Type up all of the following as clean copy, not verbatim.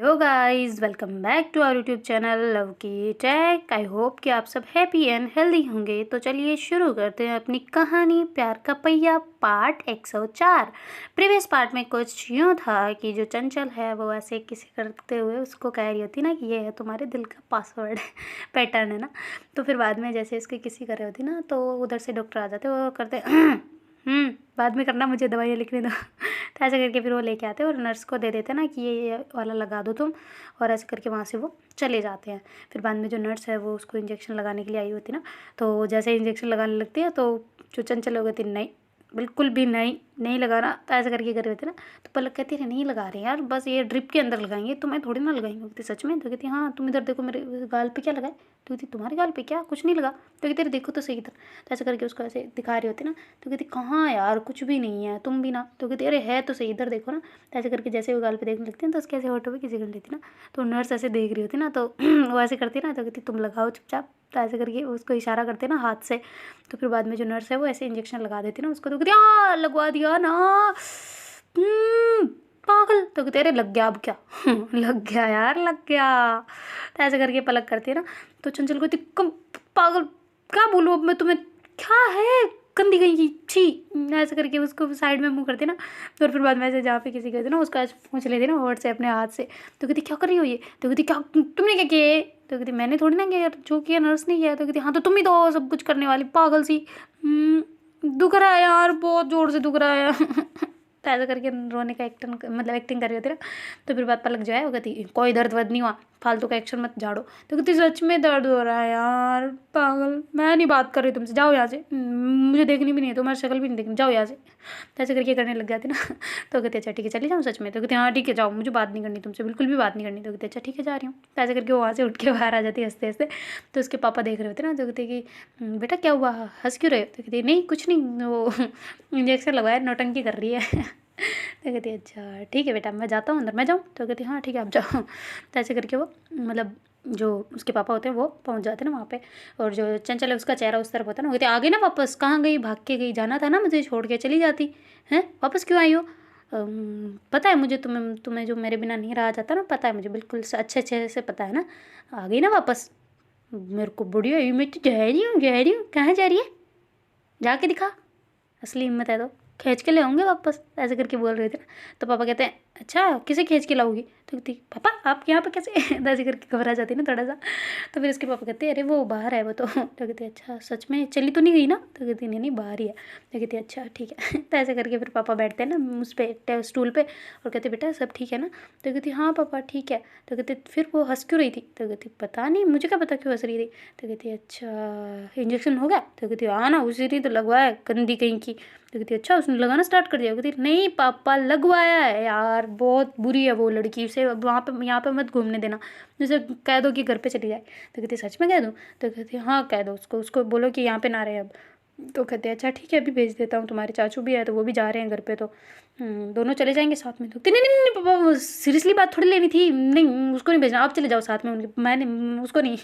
Hello guys, welcome back to our YouTube channel love की tech. I hope कि आप सब हैप्पी एंड हेल्दी होंगे। तो चलिए शुरू करते हैं अपनी कहानी प्यार का पहिया पार्ट 104। प्रीवियस पार्ट में कुछ यूँ था कि जो चंचल है वो ऐसे किसी करते हुए उसको कह रही होती ना कि ये है तुम्हारे दिल का पासवर्ड पैटर्न है ना। तो फिर बाद में जैसे इसके किसी कर रही होती ना तो उधर से डॉक्टर आ जाते, वो करते बाद में करना, मुझे दवाइयाँ लिखने दो तो ऐसे करके फिर वो लेके आते हैं और नर्स को दे देते हैं ना कि ये वाला लगा दो तुम, और ऐसे करके वहाँ से वो चले जाते हैं। फिर बाद में जो नर्स है वो उसको इंजेक्शन लगाने के लिए आई होती ना, तो जैसे इंजेक्शन लगाने लगती है तो जो चंचल हो गई थी, नहीं बिल्कुल भी नहीं लगाना, तो ऐसे करके कर रहे थे ना। तो पलक कहती है नहीं लगा रहे यार, बस ये ड्रिप के अंदर लगाएंगे, तुम्हें थोड़ी ना लगाएंगे। कहती सच में? तो कहती हाँ, तुम इधर देखो मेरे गाल पे क्या लगाए। तो कहती तुम्हारे गाल पे क्या, कुछ नहीं लगा। तो कहती अरे देखो तो सही इधर। तो ऐसे करके उसको ऐसे दिखा रही होती ना। तो कहती कहाँ यार, कुछ भी नहीं है, तुम भी ना। तो कहती अरे है तो सही, इधर देखो ना। तो ऐसे करके जैसे वो गाल पे देखने लगती है तो उसके ऐसे होटो पे किसी कर लेती ना। तो नर्स ऐसे देख रही होती ना, तो वो ऐसे करती ना, तो कहती तुम लगाओ चुपचाप। तो ऐसे करके उसको इशारा करते ना हाथ से। तो फिर बाद में जो नर्स है वो ऐसे इंजेक्शन लगा देती ना उसको। तो कहती लगवा दिया ना, पागल। तो कहते अरे लग गया अब क्या लग गया यार, लग गया। तो ऐसे करके पलक करती है ना। तो चंचल को कम पागल, क्या बोलूँ अब मैं तुम्हें, क्या है गंदी गई की छी। ऐसे करके उसको साइड में मुंह करते ना। और फिर बाद में ऐसे जहाँ पे किसी कहते ना उसका पूछ लेते ना होठ से अपने हाथ से। तो कहती क्या कर रही हो ये। तो कहती क्या तुमने क्या किया ये। तो कहती मैंने थोड़ी ना किया, जो किया नर्स ने किया। तो कहती हाँ तो तुम ही तो सब कुछ करने वाली पागल सी। दुख रहा है यार, बहुत ज़ोर से दुख रहा है तो ऐसा करके रोने का एक्टिंग कर रही होती ना। तो फिर बात पलक जो है वो कहती कोई दर्द वर्द नहीं हुआ, फालतू का एक्शन मत झाड़ो। तो कहती सच में दर्द हो रहा है यार, पागल, मैं नहीं बात कर रही तुमसे, जाओ यहाँ से, मुझे देखनी भी नहीं है, तुम्हारी शक्ल भी नहीं देखनी, जाओ यहाँ से। तो ऐसे करके करने लग जाती ना। तो कहते अच्छा ठीक है चली जाऊँ सच में। तो कहते हाँ ठीक है जाओ, मुझे बात नहीं करनी तुमसे, बिल्कुल भी बात नहीं करनी। तो कहते अच्छा ठीक है जा रही हूँ। तो ऐसे करके वो वहाँ से उठ के बाहर आ जाती है हंसते हंसते। तो उसके पापा देख रहे होते ना। तो कहते कि बेटा क्या हुआ, हंस क्यों रहे हो। तो कहते नहीं कुछ नहीं, वो इंजेक्शन लगवाया, नौटंकी कर रही है तो कहती अच्छा ठीक है बेटा, मैं जाता हूँ अंदर, मैं जाऊँ। तो कहती हाँ ठीक है आप जाओ। तो ऐसे करके वो मतलब जो उसके पापा होते हैं वो पहुँच जाते हैं ना वहाँ पे। और जो चंचल है उसका चेहरा उस तरफ होता है ना, वो कहते आ गई ना वापस, कहाँ गई, भाग के गई, जाना था ना मुझे छोड़ के, चली जाती हैं, वापस क्यों आई हो। पता है मुझे, तुम्हें जो मेरे बिना नहीं रहा जाता ना, पता है मुझे, बिल्कुल अच्छे से पता है ना। आ गई ना वापस, मेरे को बुढ़िया हुई, मैं तो जा रही हूँ, कहाँ जा रही है, जाके दिखा, असली हिम्मत है तो खींच के ले आऊँगे वापस। ऐसे करके बोल रहे थे ना। तो पापा कहते हैं अच्छा किसे खींच के लाओगी। तो कहती पापा आप यहाँ पे कैसे तो ऐसे करके घबरा जाती है ना थोड़ा सा। तो फिर उसके पापा कहते हैं अरे वो बाहर है वो तो कहती अच्छा सच में, चली तो नहीं गई ना। तो कहती नहीं बाहर ही है। तो कहती अच्छा ठीक है तो ऐसे करके फिर पापा बैठते हैं ना उस पर स्टूल पर और कहते बेटा सब ठीक है ना। तो कहती हाँ पापा ठीक है। तो कहते फिर वो हंस क्यों रही थी। तो कहती पता नहीं, मुझे क्या पता क्यों हंस रही थी। तो कहती अच्छा इंजेक्शन हो गया। तो कहती हाँ ना, उसी ने तो लगवाया गंदी कहीं की। तो कहती अच्छा उसने लगाना स्टार्ट कर दिया। कहती नहीं पापा लगवाया है यार, बहुत बुरी है वो लड़की, उसे वहाँ पे यहाँ पे मत घूमने देना, जैसे कह दो कि घर पे चली जाए। तो कहती सच में कह दूँ। तो कहती हाँ कह दो उसको बोलो कि यहाँ पे ना रहे अब। तो कहते अच्छा ठीक है अभी भेज देता हूँ, तुम्हारे चाचू भी है तो वो भी जा रहे हैं घर पे, तो दोनों चले जाएंगे साथ में। तो कहती नहीं नहीं नहीं पापा, सीरियसली बात थोड़ी लेनी थी, नहीं उसको नहीं भेजना, आप चले जाओ साथ में उनके, मैंने उसको नहीं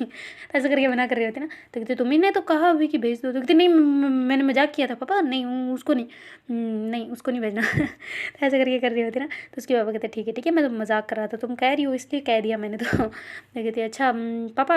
ऐसे करके मना कर रहे होते ना। तो कहते तुम्ही ने तो कहा अभी कि भेज दो। तो कहती नहीं मैंने मजाक किया था पापा, नहीं उसको नहीं, नहीं उसको नहीं भेजना तो ऐसे करके कर रही होती ना। तो उसके पापा कहते ठीक है मैं तो मजाक कर रहा था, तुम कह रही हो इसलिए कह दिया मैंने तो कहती अच्छा पापा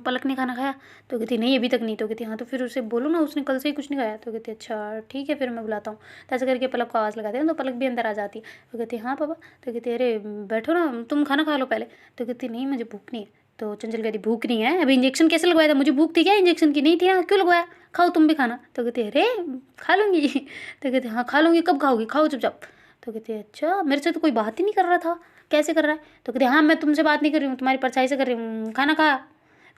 पलक ने खाना खाया। तो कहती नहीं अभी तक नहीं। तो कहती हाँ तो फिर उसे बोलो ना, उसने कल से ही कुछ नहीं खाया। तो कहती अच्छा ठीक है फिर मैं बुलाता हूँ। तो ऐसे करके पलक को आवाज़ लगाते हैं तो पलक भी अंदर आ जाती है। तो कहती हाँ पापा। तो कहती अरे बैठो ना, तुम खाना खा लो पहले। तो कहती नहीं मुझे भूख नहीं है। तो चंचल कहती भूख नहीं है, अभी इंजेक्शन कैसे लगवाया था, मुझे भूख थी क्या इंजेक्शन की, नहीं थी ना, क्यों लगवाया, खाओ तुम भी खाना। तो कहती अरे खा लूँगी तो कहती हाँ खा लूँगी, कब खाओगी, खाओ चुपचाप। तो कहती अच्छा मेरे से तो कोई बात ही नहीं कर रहा था, कैसे कर रहा है। तो कहती हाँ मैं तुमसे बात नहीं कर रही हूँ, तुम्हारी परछाई से कर रही हूँ, खाना खा।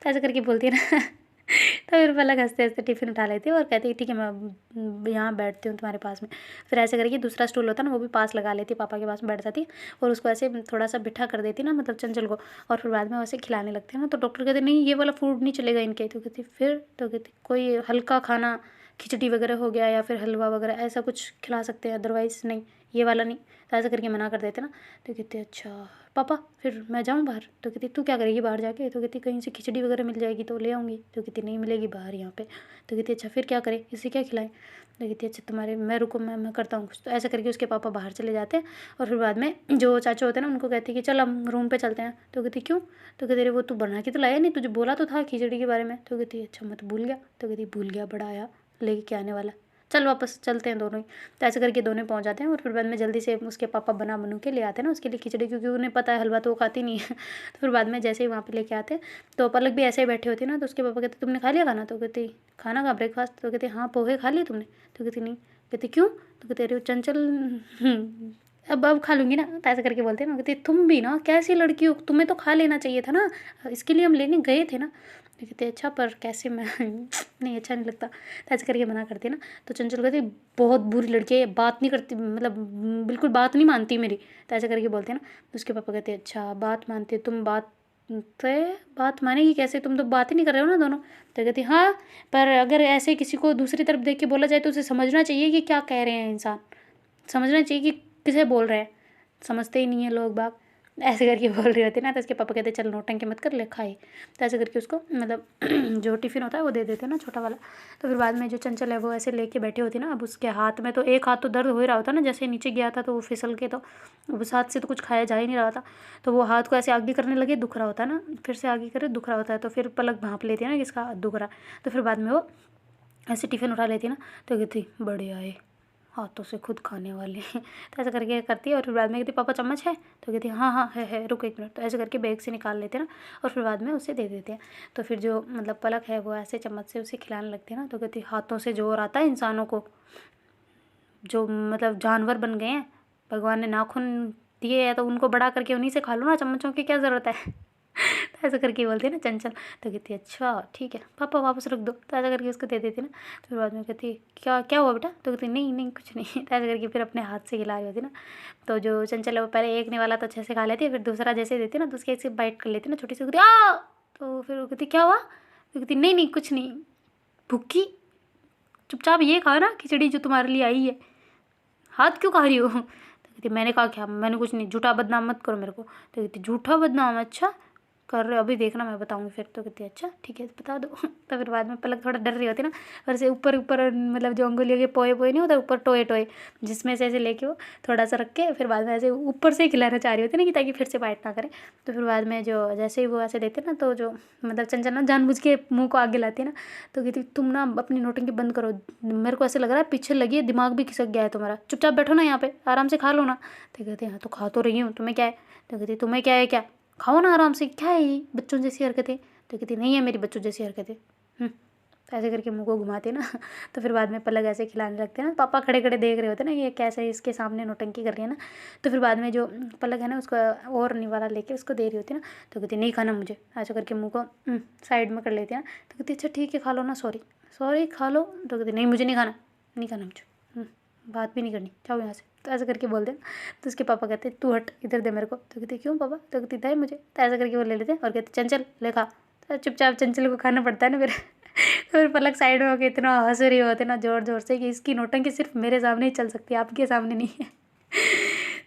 तो ऐसे करके बोलती है ना तो फिर पलक हंसते हंसते टिफ़िन उठा लेती है और कहती है ठीक है मैं यहाँ बैठती हूँ तुम्हारे पास में। फिर ऐसे करके दूसरा स्टूल होता है ना वो भी पास लगा लेती है, पापा के पास में बैठ जाती है और उसको ऐसे थोड़ा सा बिठा कर देती ना, मतलब चंचल को। और फिर बाद में वैसे खिलाने लगते हैं ना। तो डॉक्टर कहते नहीं ये वाला फूड नहीं चलेगा इनके। तो कहती फिर, तो कहती कोई हल्का खाना, खिचड़ी वगैरह हो गया या फिर हलवा वगैरह ऐसा कुछ खिला सकते हैं, अदरवाइज़ नहीं, ये वाला नहीं। तो ऐसा करके मना कर देते ना। तो कहती अच्छा पापा फिर मैं जाऊँ बाहर। तो कहती तू क्या करेगी बाहर जाके। तो कहती कहीं से खिचड़ी वगैरह मिल जाएगी तो ले आऊँगी। तो कहती नहीं मिलेगी बाहर यहाँ पे। तो कहती अच्छा फिर क्या करें, इसे क्या खिलाएं। तो कहती अच्छा तुम्हारे मैं रुको मैं करता हूँ कुछ। तो ऐसा करके उसके पापा बाहर चले जाते हैं और फिर बाद में जो चाचू होते हैं ना उनको कहती कि चल हम रूम पे चलते हैं। तो कहती क्यों। तो कहती अरे वो तू बना के तो लाया नहीं, तुझे बोला तो था खिचड़ी के बारे में। तो कहती अच्छा मैं तो भूल गया। तो कहती भूल गया बड़ा आया लेके क्या आने वाला, चल वापस चलते हैं दोनों ही। तो ऐसे करके दोनों पहुंच जाते हैं और फिर बाद में जल्दी से उसके पापा बना बनू के ले आते हैं ना उसके लिए खिचड़ी, क्योंकि उन्हें पता है हलवा तो वो खाती नहीं है। तो फिर बाद में जैसे ही वहाँ पे लेके आते हैं तो पलक भी ऐसे ही बैठे होती है ना। तो उसके पापा कहते तुमने खा लिया खाना। तो कहती खाना का ब्रेकफास्ट। तो कहते हाँ पोहे खा लिए तुमने। तो कहती नहीं। कहती क्यों। तो कहते अरे वो चंचल अब खा लूँगी ना। तो ऐसा करके बोलते हैं ना। कहती तुम भी ना कैसी लड़की हो, तुम्हें तो खा लेना चाहिए था ना, इसके लिए हम लेने गए थे ना। तो कहते अच्छा पर कैसे मैं नहीं अच्छा नहीं लगता। तो ऐसे करके मना करती है ना। तो चंचल कहती बहुत बुरी लड़की है, बात नहीं करती, मतलब बिल्कुल बात नहीं मानती मेरी। तो ऐसे करके बोलते हैं ना। तो उसके पापा कहते अच्छा बात मानते तुम, बात मानेगी कैसे, तुम तो बात ही नहीं कर रहे हो ना दोनों। तो कहती हाँ पर अगर ऐसे किसी को दूसरी तरफ देख के बोला जाए तो उसे समझना चाहिए कि क्या कह रहे हैं इंसान, समझना चाहिए कि किसे बोल रहे हैं, समझते ही नहीं है लोग बाग। ऐसे करके बोल रही होती ना। तो उसके पापा कहते चल नौटंकी मत कर ले खाए। तो ऐसे करके उसको मतलब जो टिफ़िन होता है वो दे देते हैं ना छोटा वाला। तो फिर बाद में जो चंचल है वो ऐसे लेके बैठी होती ना। अब उसके हाथ में तो एक हाथ तो दर्द हो ही रहा होता ना, जैसे नीचे गया था तो वो फिसल के, तो उस हाथ से तो कुछ खाया जा ही नहीं रहा था। तो वो हाथ को ऐसे आगे करने लगे, दुख रहा होता है ना, फिर से आगे करे दुख रहा होता है। तो फिर पलक भांप लेती है ना कि इसका हाथ दुख रहा है। तो फिर बाद में वो ऐसे टिफ़िन उठा लेती है ना। तो कहती बढ़िया है हाथों से खुद खाने वाले हैं। तो ऐसा करके करती है और फिर बाद में कहती पापा चम्मच है। तो कहती हाँ हाँ है रुको एक मिनट। तो ऐसे करके बैग से निकाल लेते हैं ना और फिर बाद में उसे दे देते हैं। तो फिर जो मतलब पलक है वो ऐसे चम्मच से उसे खिलाने लगती है ना। तो कहती हाथों से जोर आता है इंसानों को, जो मतलब जानवर बन गए हैं, भगवान ने नाखून दिए हैं तो उनको बड़ा करके उन्हीं से खा लो ना, चम्मचों की क्या ज़रूरत है। तो ऐसा करके बोलती है ना चंचल। तो कहती है अच्छा ठीक है पापा वापस रख दो। तो ऐसा करके उसको दे देती ना। तो फिर बाद में कहती है क्या क्या हुआ बेटा। तो कहती नहीं नहीं कुछ नहीं। तो ऐसा करके फिर अपने हाथ से खिला रही होती ना। तो जो चंचल है वो पहले एक ने वाला तो अच्छे से खा लेती है, फिर दूसरा जैसे देती है ना तो उसके ऐसे बाइट कर लेती है ना छोटी सी। कहती आ। तो फिर वो कहती क्या हुआ। तो कहती नहीं नहीं कुछ नहीं, भूखी चुपचाप ये खाओ ना खिचड़ी जो तुम्हारे लिए आई है, हाथ क्यों खा रही हो। तो कहती मैंने कहा क्या, मैंने कुछ नहीं, झूठा बदनाम मत करो मेरे को। तो कहती झूठा बदनाम अच्छा कर रहे हो, अभी देखना मैं बताऊंगी फिर। तो कहती अच्छा ठीक है बता दो। तो फिर बाद में पलक थोड़ा डर रही होती ना, और से ऊपर ऊपर मतलब जो अंगुलियों के पोए पोए नहीं होता ऊपर टोए टोए, जिसमें से ऐसे लेके वो थोड़ा सा रख के फिर बाद में ऐसे ऊपर से ही खिलाना चाह रही होती ना कि ताकि फिर से बाइट ना करे। तो फिर बाद में जो जैसे ही वो ऐसे देते ना तो जो मतलब चंचल ना जानबूझ के मुँह को आगे लाती है ना। तो कहती तुम ना अपनी नोटिंग बंद करो, मेरे को ऐसे लग रहा है पीछे लगी है, दिमाग भी खिसक गया है तुम्हारा, चुपचाप बैठो ना यहाँ पे आराम से खा लो ना। तो कहते हाँ तो खा तो रही हूँ, तुम्हें क्या है। तो कहती तुम्हें क्या है क्या, खाओ ना आराम से, क्या है ये बच्चों जैसी हरकतें। तो कहती नहीं है मेरी बच्चों जैसी हरकतें। तो ऐसे करके मुँह को घुमाते ना। तो फिर बाद में पलक ऐसे खिलाने लगते हैं ना, पापा खड़े खड़े देख रहे होते हैं ना ये कैसे इसके सामने नौटंकी कर रही है ना। तो फिर बाद में जो पलक है ना उसको और निवाला लेके उसको दे रही होती है ना। तो कहती नहीं खाना मुझे, ऐसा करके मुँह को साइड में कर लेती है ना। तो कहती अच्छा ठीक है खा लो ना, सॉरी सॉरी खा लो। तो कहती नहीं मुझे नहीं खाना, नहीं खाना मुझे, बात भी नहीं करनी, जाओ यहाँ से। तो ऐसा करके बोल दे। तो उसके पापा कहते तू हट इधर दे मेरे को। तो कहती क्यों पापा। तो कहती दे मुझे। तो ऐसा करके वो ले लेते और कहते चंचल ले खा। तो चुपचाप चंचल को खाना पड़ता है ना फिर। फिर पलक साइड में होकर इतना हंस रही होते ना जोर जोर से कि इसकी नौटंकी सिर्फ मेरे सामने ही चल सकती है, आपके सामने नहीं है।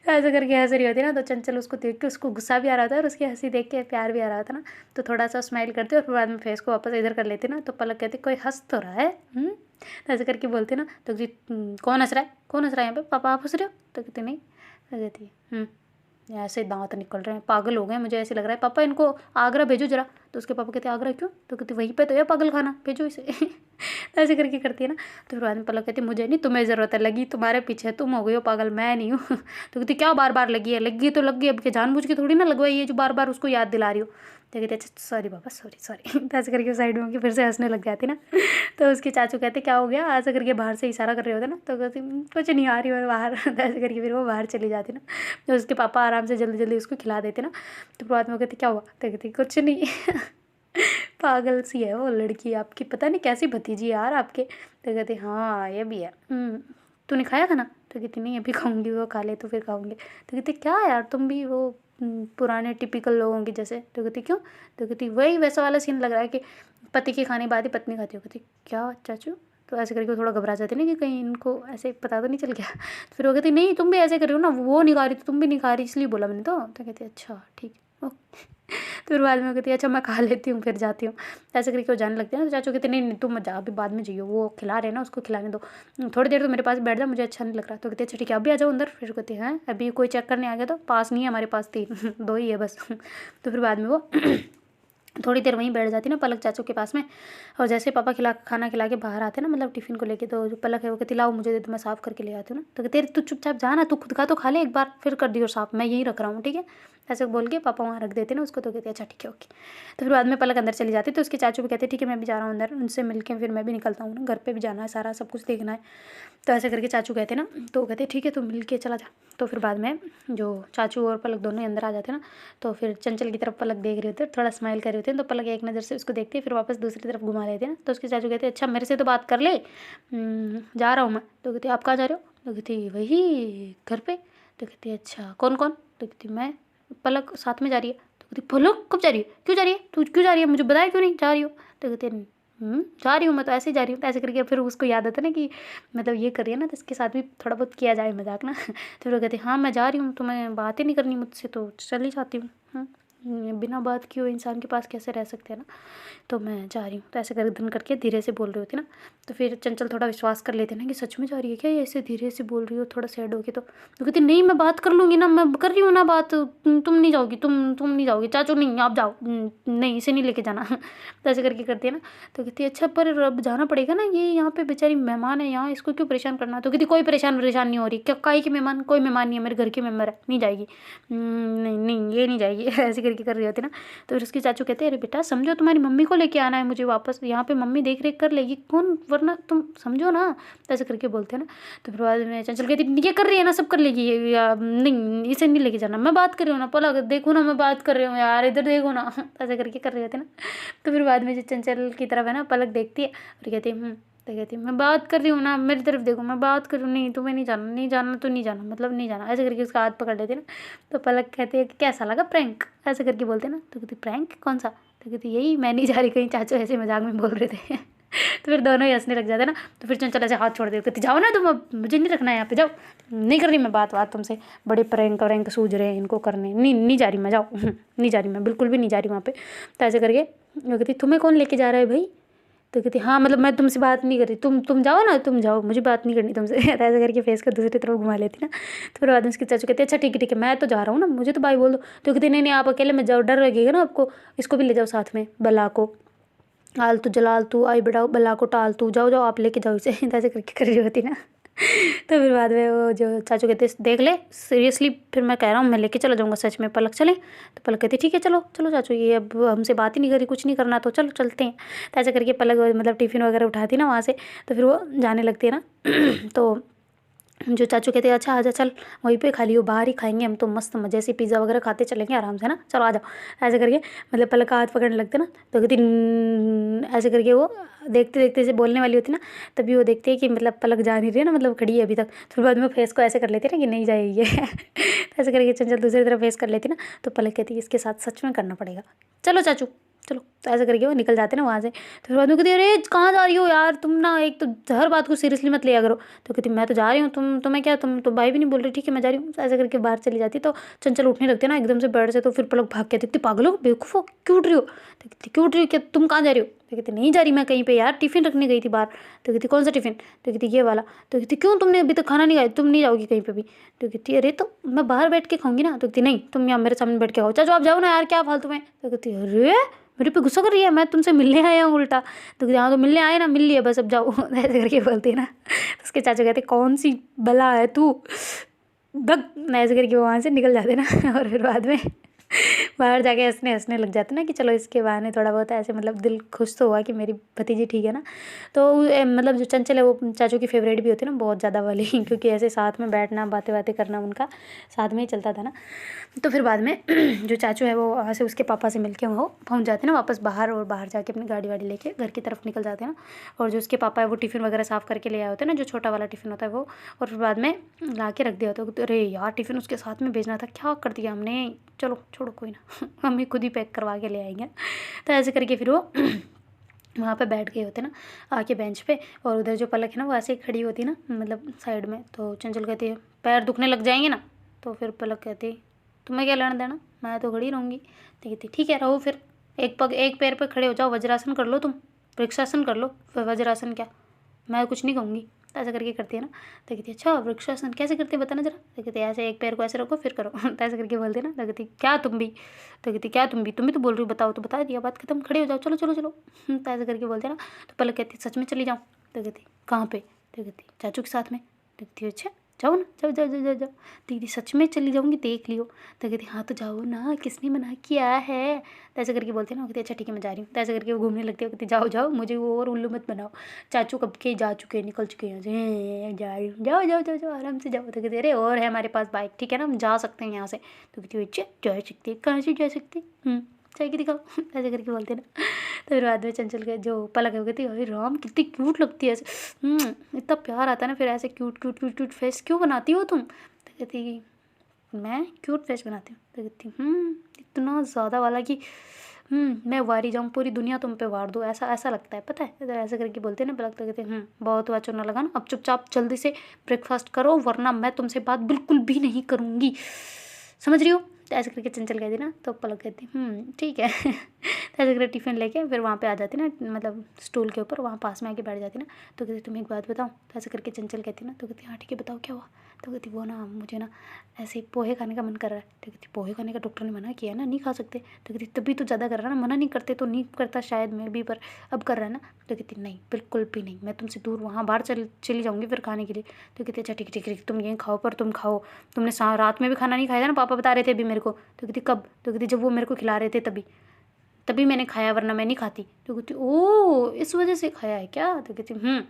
तो ऐसा करके हंस रही होती है ना। तो चंचल उसको देख के उसको गुस्सा भी आ रहा था और उसकी हंसी देख के प्यार भी आ रहा था ना। तो थोड़ा सा स्माइल करते और फिर बाद में फेस को वापस इधर कर लेते ना। तो पलक कहती कोई हंस तो रहा है। तो ऐसे करके बोलते ना। तो कहती कौन हंस रहा है, कौन हंस रहा है यहाँ पे, पापा आप हंस रहे हो। तो कहती नहीं। तो कहती ऐसे दांत निकल रहे हैं, पागल हो गए, मुझे ऐसे लग रहा है पापा इनको आगरा भेजो जरा। तो उसके पापा कहते आगरा क्यों। तो कहती वहीं पे तो है पागल खाना, भेजो इसे। तो ऐसे करके करती है ना। तो फिर बाद में पलक कहती मुझे नहीं, तुम्हें ज़रूरत है, लगी तुम्हारे पीछे, तुम हो गई हो पागल, मैं नहीं हूँ। तो कहती क्या बार बार लगी है, लगी तो लगी, अब के जानबूझ के थोड़ी ना लगवाई है जो बार बार उसको याद दिला रही हो। तो कहते अच्छा सॉरी पापा सॉरी सॉरी। तो ऐसे करके साइड में होकर फिर से हंसने लग जाती ना। तो उसके चाचू कहते क्या हो गया, ऐसा करके बाहर से इशारा कर रहे होते ना। तो कहती कुछ नहीं आ रही हो बाहर। तो ऐसे करके फिर वो बाहर चली जाती ना। तो उसके पापा आराम से जल्दी जल्दी उसको खिला देते ना। तो बाद में वो कहती क्या हुआ। तो कहती कुछ नहीं। पागल सी है वो लड़की आपकी, पता नहीं कैसी भतीजी यार आपके। तो कहती हाँ ये भी है। तूने खाया खाना। तो कहती नहीं अभी खाऊंगी, वो खा ले तो फिर खाऊंगी। तो कहती क्या यार तुम भी वो पुराने टिपिकल लोगों की जैसे। तो कहती क्यों। तो कहती वही वैसा वाला सीन लग रहा है कि पति के खाने बाद ही पत्नी खाती हो। कहती क्या चाचू। तो ऐसे करके वो थोड़ा घबरा जाते ना कि कहीं इनको ऐसे पता तो नहीं चल गया। तो फिर वो कहती नहीं तुम भी ऐसे कर रही हो ना, वो नहीं खा रही तो तुम भी नहीं खा रही इसलिए बोला मैंने। तो कहती अच्छा ठीक है ओके। तो फिर बाद में वो कहती है अच्छा मैं खा लेती हूँ फिर जाती हूँ। तो ऐसे करके वो जाने लगते हैं। तो चाचू कहते नहीं तुम मत जा, अभी बाद में जाइयो, वो खिला रहे हैं ना उसको खिलाने दो, थोड़ी देर तो मेरे पास बैठ जा, मुझे अच्छा नहीं लग रहा। तो कहते अच्छा ठीक है अभी आ जाओ अंदर। फिर कहते हैं अभी कोई चेक करने आ गया तो पास नहीं है हमारे पास 3 2 ही है बस। तो फिर बाद में वो थोड़ी देर वहीं बैठ जाती ना पलक चाचू के पास में। और जैसे पापा खाना खिला के बाहर आते ना मतलब टिफ़िन को लेके, तो जो पलक है वो कहती लाओ मुझे दे दो मैं साफ़ करके ले आती हूँ ना। तो कहते तू चुपचाप जा ना, तू खुद का तो खा ले एक बार फिर कर दियो साफ़, मैं यहीं रख रहा हूँ ठीक है। ऐसे बोल के पापा वहाँ रख देते ना उसको। तो कहते अच्छा ठीक है ओके। तो फिर बाद में पलक अंदर चली जाती तो उसके चाचू भी कहते ठीक है मैं भी जा रहा हूँ अंदर, उनसे मिल के फिर मैं भी निकलता हूँ ना, घर पर भी जाना है सारा सब कुछ देखना है। तो ऐसे करके चाचू कहते ना, तो कहते ठीक है तू मिल के चला जा। तो फिर बाद में जो चाचू और पलक दोनों ही अंदर आ जाते ना, तो फिर चंचल की तरफ पलक देख रहे होते, थोड़ा स्माइल कर रहे होते हैं। तो पलक एक नज़र से उसको देखती है फिर वापस दूसरी तरफ घुमा लेते हैं ना। तो उसके चाचू कहते हैं अच्छा मेरे से तो बात कर ले, जा रहा हूँ मैं। तो कहती आप कहाँ जा रहे हो? तो कहती वही घर पे। तो कहती अच्छा कौन कौन? तो कहती मैं पलक साथ में जा रही है। तो कहती पलक कब जा रही है, क्यों जा रही है, तू क्यों जा रही है, मुझे बताया क्यों नहीं जा रही हो? तो कहते जा रही हूँ मैं तो ऐसे ही जा रही हूँ। तो ऐसे करके फिर उसको याद आता ना कि मतलब ये कर रही है ना तो इसके साथ भी थोड़ा बहुत किया जाए मजाक ना। तो फिर वो कहते हाँ मैं जा रही हूँ, तो मैं बात ही नहीं करनी मुझसे तो चल ही जाती हूँ। बिना बात किए इंसान के पास कैसे रह सकते हैं ना, तो मैं जा रही हूँ। तो ऐसे गर्दन करके धीरे से बोल रही होती ना। तो फिर चंचल थोड़ा विश्वास कर लेते ना कि सच में जा रही है क्या, ये ऐसे धीरे से बोल रही हो थोड़ा सैड होगी। तो कहती नहीं मैं बात कर लूँगी ना, मैं कर रही हूँ ना बात, तुम नहीं जाओगी, तुम नहीं जाओगी चाचू, नहीं आप जाओ, नहीं इसे नहीं लेके जाना। तो ऐसे करके करती है ना। तो कहती अच्छा पर अब जाना पड़ेगा ना, ये यहाँ पे बेचारी मेहमान है यहाँ, इसको क्यों परेशान करना। तो कहती कोई परेशान नहीं हो रही, क्या काहे की मेहमान, कोई मेहमान नहीं है, मेरे घर के मेम्बर है, नहीं जाएगी। नहीं नहीं ये नहीं जाएगी। ऐसे करके कर रही होती ना। तो फिर उसके चाचू कहते हैं अरे बेटा समझो तुम्हारी मम्मी को लेके आना है मुझे वापस, यहाँ पे मम्मी देख रेख कर लेगी कौन, वरना तुम समझो ना। तो ऐसे करके बोलते हैं ना। तो फिर बाद में चंचल कहती ये कर रही है ना सब कर लेगी ये, या नहीं इसे नहीं लेके जाना, मैं बात कर रही हूँ ना पलक देखो ना मैं बात कर रही हूँ यार इधर देखो ना। ऐसे करके कर रहे होते ना। तो फिर बाद में जो चंचल की तरफ है ना पलक देखती है और कहती है तो कहती मैं बात कर रही हूँ ना, मेरी तरफ देखो मैं बात कर रही हूँ, नहीं तुम्हें नहीं जाना, नहीं जाना तो नहीं जाना, मतलब नहीं जाना। ऐसे करके उसका हाथ पकड़ लेते ना। तो पलक कहती है कि कैसा लगा प्रैंक, ऐसे करके बोलते ना। तो कहती प्रैंक कौन सा? तो कहती यही मैं नहीं जा रही कहीं, चाचू ऐसे मजाक में बोल रहे थे। तो फिर दोनों ही हंसने लग जाते ना। तो फिर चंचल ऐसे हाथ छोड़ देती, कहती जाओ ना तुम, अब मुझे नहीं रखना है यहाँ पे, जाओ, नहीं कर रही मैं बात तुमसे, बड़े प्रैंक सूझ रहे हैं इनको करने, नहीं जा रही मैं, जाओ। नहीं जा रही मैं, बिल्कुल भी नहीं जा रही वहाँ पे। तो ऐसे करके वो कहती तुम्हें कौन लेके जा रहा है भाई? तो कहती हाँ मतलब मैं तुमसे बात नहीं कर रही, तुम जाओ ना, तुम जाओ, मुझे बात नहीं करनी तुमसे। तो ऐसे करके फेस को दूसरी तरफ घुमा लेती ना। तो फिर बाद में उसके चाचू कहते अच्छा ठीक है मैं तो जा रहा हूँ ना, मुझे तो बाय बोल दो। तो कहती नहीं आप अकेले में जाओ, डर लगेगा ना आपको, इसको भी ले जाओ साथ में, बला को, आलतू जलालतू आई बेटा बला को टालतू, जाओ आप लेके जाओ इसे। ऐसे करके कर रही होती ना। तो फिर बाद में वो जो चाचू कहते देख ले सीरियसली, फिर मैं कह रहा हूँ मैं लेके चला जाऊँगा सच में, पलक चले? तो पलक कहती ठीक है चलो चाचू, ये अब हमसे बात ही नहीं करी, कुछ नहीं करना तो चलो चलते हैं। तो ऐसे करके पलक मतलब टिफ़िन वगैरह उठाती ना वहाँ से। तो फिर वो जाने लगती है ना। तो जो चाचू कहते हैं अच्छा आजा चल वहीं पे खा लियो, बाहर ही खाएंगे हम तो मस्त मज़े से, पिज़्ज़ा वगैरह खाते चलेंगे आराम से ना, चलो आ जाओ। ऐसे करके मतलब पलक का हाथ पकड़ने लगते ना। तो कहती ऐसे करके वो देखते देखते से बोलने वाली होती ना, तभी वो देखते हैं कि मतलब पलक जा नहीं रही है ना, मतलब खड़ी है अभी तक। फिर बाद में फेस को ऐसे कर लेते ना कि नहीं जाएगी ये। ऐसे करके चंचल दूसरी तरफ फेस कर लेती ना। तो पलक कहती है इसके साथ सच में करना पड़ेगा, चलो चाचू चलो। तो ऐसे करके वो निकल जाते ना वहाँ से। तो फिर बाद में कहती अरे कहाँ जा रही हो यार तुम ना, एक तो हर बात को सीरियसली मत लिया करो। तो कहती मैं तो जा रही हूँ, तुम्हें क्या, तुम तो भाई भी नहीं बोल रही, ठीक है मैं जा रही हूँ। ऐसे करके बाहर चली जाती। तो चंचल उठने लगती है ना एकदम से बेड से। तो फिर पलक भाग के देखती पागल हो बेवकूफ़ हो क्यों उठ रही हो? तो कहती क्यों उठ रही हो, क्या तुम कहाँ जा रही हो? तो कहती नहीं जा रही मैं कहीं पे यार, टिफ़िन रखने गई थी बाहर। तो कहती कौन सा टिफ़िन? तो कहती ये वाला। तो कहती क्यों तुमने अभी तक खाना नहीं खाया, तुम नहीं जाओगी कहीं पे भी? तो कहती अरे तो मैं बाहर बैठ के खाऊंगी ना। तो कहती नहीं तुम यहाँ मेरे सामने बैठ के खाओ, चाचू आप जाओ ना यार क्या फालतू में। तो कहती अरे मेरे पे गुस्सा कर रही है, मैं तुमसे मिलने आया हूँ उल्टा। तो हाँ तो मिलने आए ना, मिल लिया बस अब जाओ। ऐसे करके बोलती है ना। तो उसके चाचा कहते कौन सी बला है तू, भग। ऐसे करके वो वहाँ से निकल जाते ना। और फिर बाद में बाहर जाके हंसने लग जाते ना कि चलो इसके बहाने थोड़ा बहुत ऐसे मतलब दिल खुश तो हुआ कि मेरी भतीजी ठीक है ना। तो मतलब जो चंचल है वो चाचू की फेवरेट भी होती है ना बहुत ज़्यादा वाली। क्योंकि ऐसे साथ में बैठना बातें करना उनका साथ में ही चलता था ना। तो फिर बाद में जो चाचू है वो वहाँ से उसके पापा से मिलके वो पहुँच जाते हैं ना वापस बाहर, और बाहर जाके अपनी गाड़ी वाड़ी लेके घर की तरफ निकल जाते हैं ना। और जो उसके पापा है वो टिफ़िन वगैरह साफ़ करके ले आए होते हैं ना, जो छोटा वाला टिफ़िन होता है वो, और फिर बाद में ला के रख दिया होता है। अरे यार टिफ़िन उसके साथ में भेजना था, क्या कर दिया हमने, चलो छोड़ो कोई ना। मम्मी खुद ही पैक करवा के ले आएंगे। तो ऐसे करके फिर वो वहाँ पे बैठ गए होते ना आके बेंच पे, और उधर जो पलक है ना वो ऐसे ही खड़ी होती ना, मतलब साइड में। तो चंचल कहती है पैर दुखने लग जाएंगे ना। तो फिर पलक कहती है तुम्हें क्या लेना देना, मैं तो खड़ी रहूँगी। तो कहती ठीक है रहो फिर, एक पैर पे खड़े हो जाओ, वज्रासन कर लो तुम, वृक्षासन कर लो। फिर वज्रासन क्या, मैं कुछ नहीं कहूँगी। तो ऐसा करके करती है ना। तो कहती है अच्छा वृक्षासन कैसे करती है बताना जरा। तो कहती है ऐसे एक पैर को ऐसे रखो फिर करो। तो ऐसे करके बोलते ना। तो कहती क्या तुम भी। तो कहती क्या तुम भी तो बोल रही हो, बताओ तो बता दिया, बात खत्म, खड़े हो जाओ, चलो चलो चलो। तो ऐसे करके बोलते ना। तो पलक कहती सच में चली जाऊँ। तो कहती कहाँ पे। तो कहती चाचू के साथ में। तो कहती अच्छा जाओ ना, जाओ जाओ जाओ जाओ जाओ। दीदी सच में चली जाऊँगी, देख लियो। तो कहती हाँ तो जाओ ना, किसने मना किया है। तो ऐसे करके बोलते हैं ना। कहती अच्छा ठीक है मैं जा रही हूँ। तो ऐसे करके वो घूमने लगती है। कहती जाओ जाओ, मुझे वो और उल्लू मत बनाओ, चाचू कब के जा चुके हैं, निकल चुके हैं यहाँ से, जा रही हूँ, जाओ जाओ जाओ जाओ आराम से जाओ। तो कहते अरे और है हमारे पास बाइक, ठीक है ना हम जा सकते हैं यहाँ से। तो कहती अच्छा जा सकती है, कहाँ से जा सकती चाय की दिखाओ। ऐसे करके बोलते ना। तो फिर बाद में चंचल के जो पलक हो गई थी, अरे राम कितनी क्यूट लगती है ऐसे, इतना प्यार आता है ना, फिर ऐसे cute cute cute cute face क्यों बनाती हो तुम। तो कहती मैं क्यूट फेस बनाती हूँ। तो कहती इतना ज़्यादा वाला कि मैं वारी जाऊँ, पूरी दुनिया तुम पे वार दूँ, ऐसा ऐसा लगता है पता है। तो ऐसे करके बोलते हैं ना पलक। तो कहते बहुत हुआ चुना लगा ना, अब चुपचाप जल्दी से ब्रेकफास्ट करो वरना मैं तुमसे बात बिल्कुल भी नहीं करूँगी, समझ रही हो। तो ऐसे करके चंचल कहती ना। तो पलक कहती ठीक है। तो ऐसे करके टिफ़िन लेके फिर वहाँ पे आ जाती ना, मतलब स्टूल के ऊपर वहाँ पास में आके बैठ जाती ना। तो कहती तुम्हें एक बात बताऊँ। तो ऐसे करके चंचल कहती ना। तो कहती हाँ ठीक है बताओ क्या हुआ। तो कहती वो ना मुझे ना ऐसे पोहे खाने का मन कर रहा है। तो कहती पोहे खाने का डॉक्टर ने मना किया ना, नहीं खा सकते। तो कहती तभी तो ज़्यादा कर रहा है ना, मना नहीं करते तो नहीं करता शायद मैं भी, पर अब कर रहा है ना। तो कहती नहीं बिल्कुल भी नहीं, मैं तुमसे दूर वहाँ बाहर चली जाऊँगी फिर खाने के लिए। तो कहती अच्छा ठीक ठीक ठीक तुम यहीं खाओ, पर तुम खाओ, तुमने रात में भी खाना नहीं खाया था ना, पापा बता रहे थे अभी मेरे को। तो कहती कब। तो कहती जब वो मेरे को खिला रहे थे तभी तभी मैंने खाया, वरना मैं नहीं खाती। तो कहती ओ इस वजह से खाया है क्या। तो कहती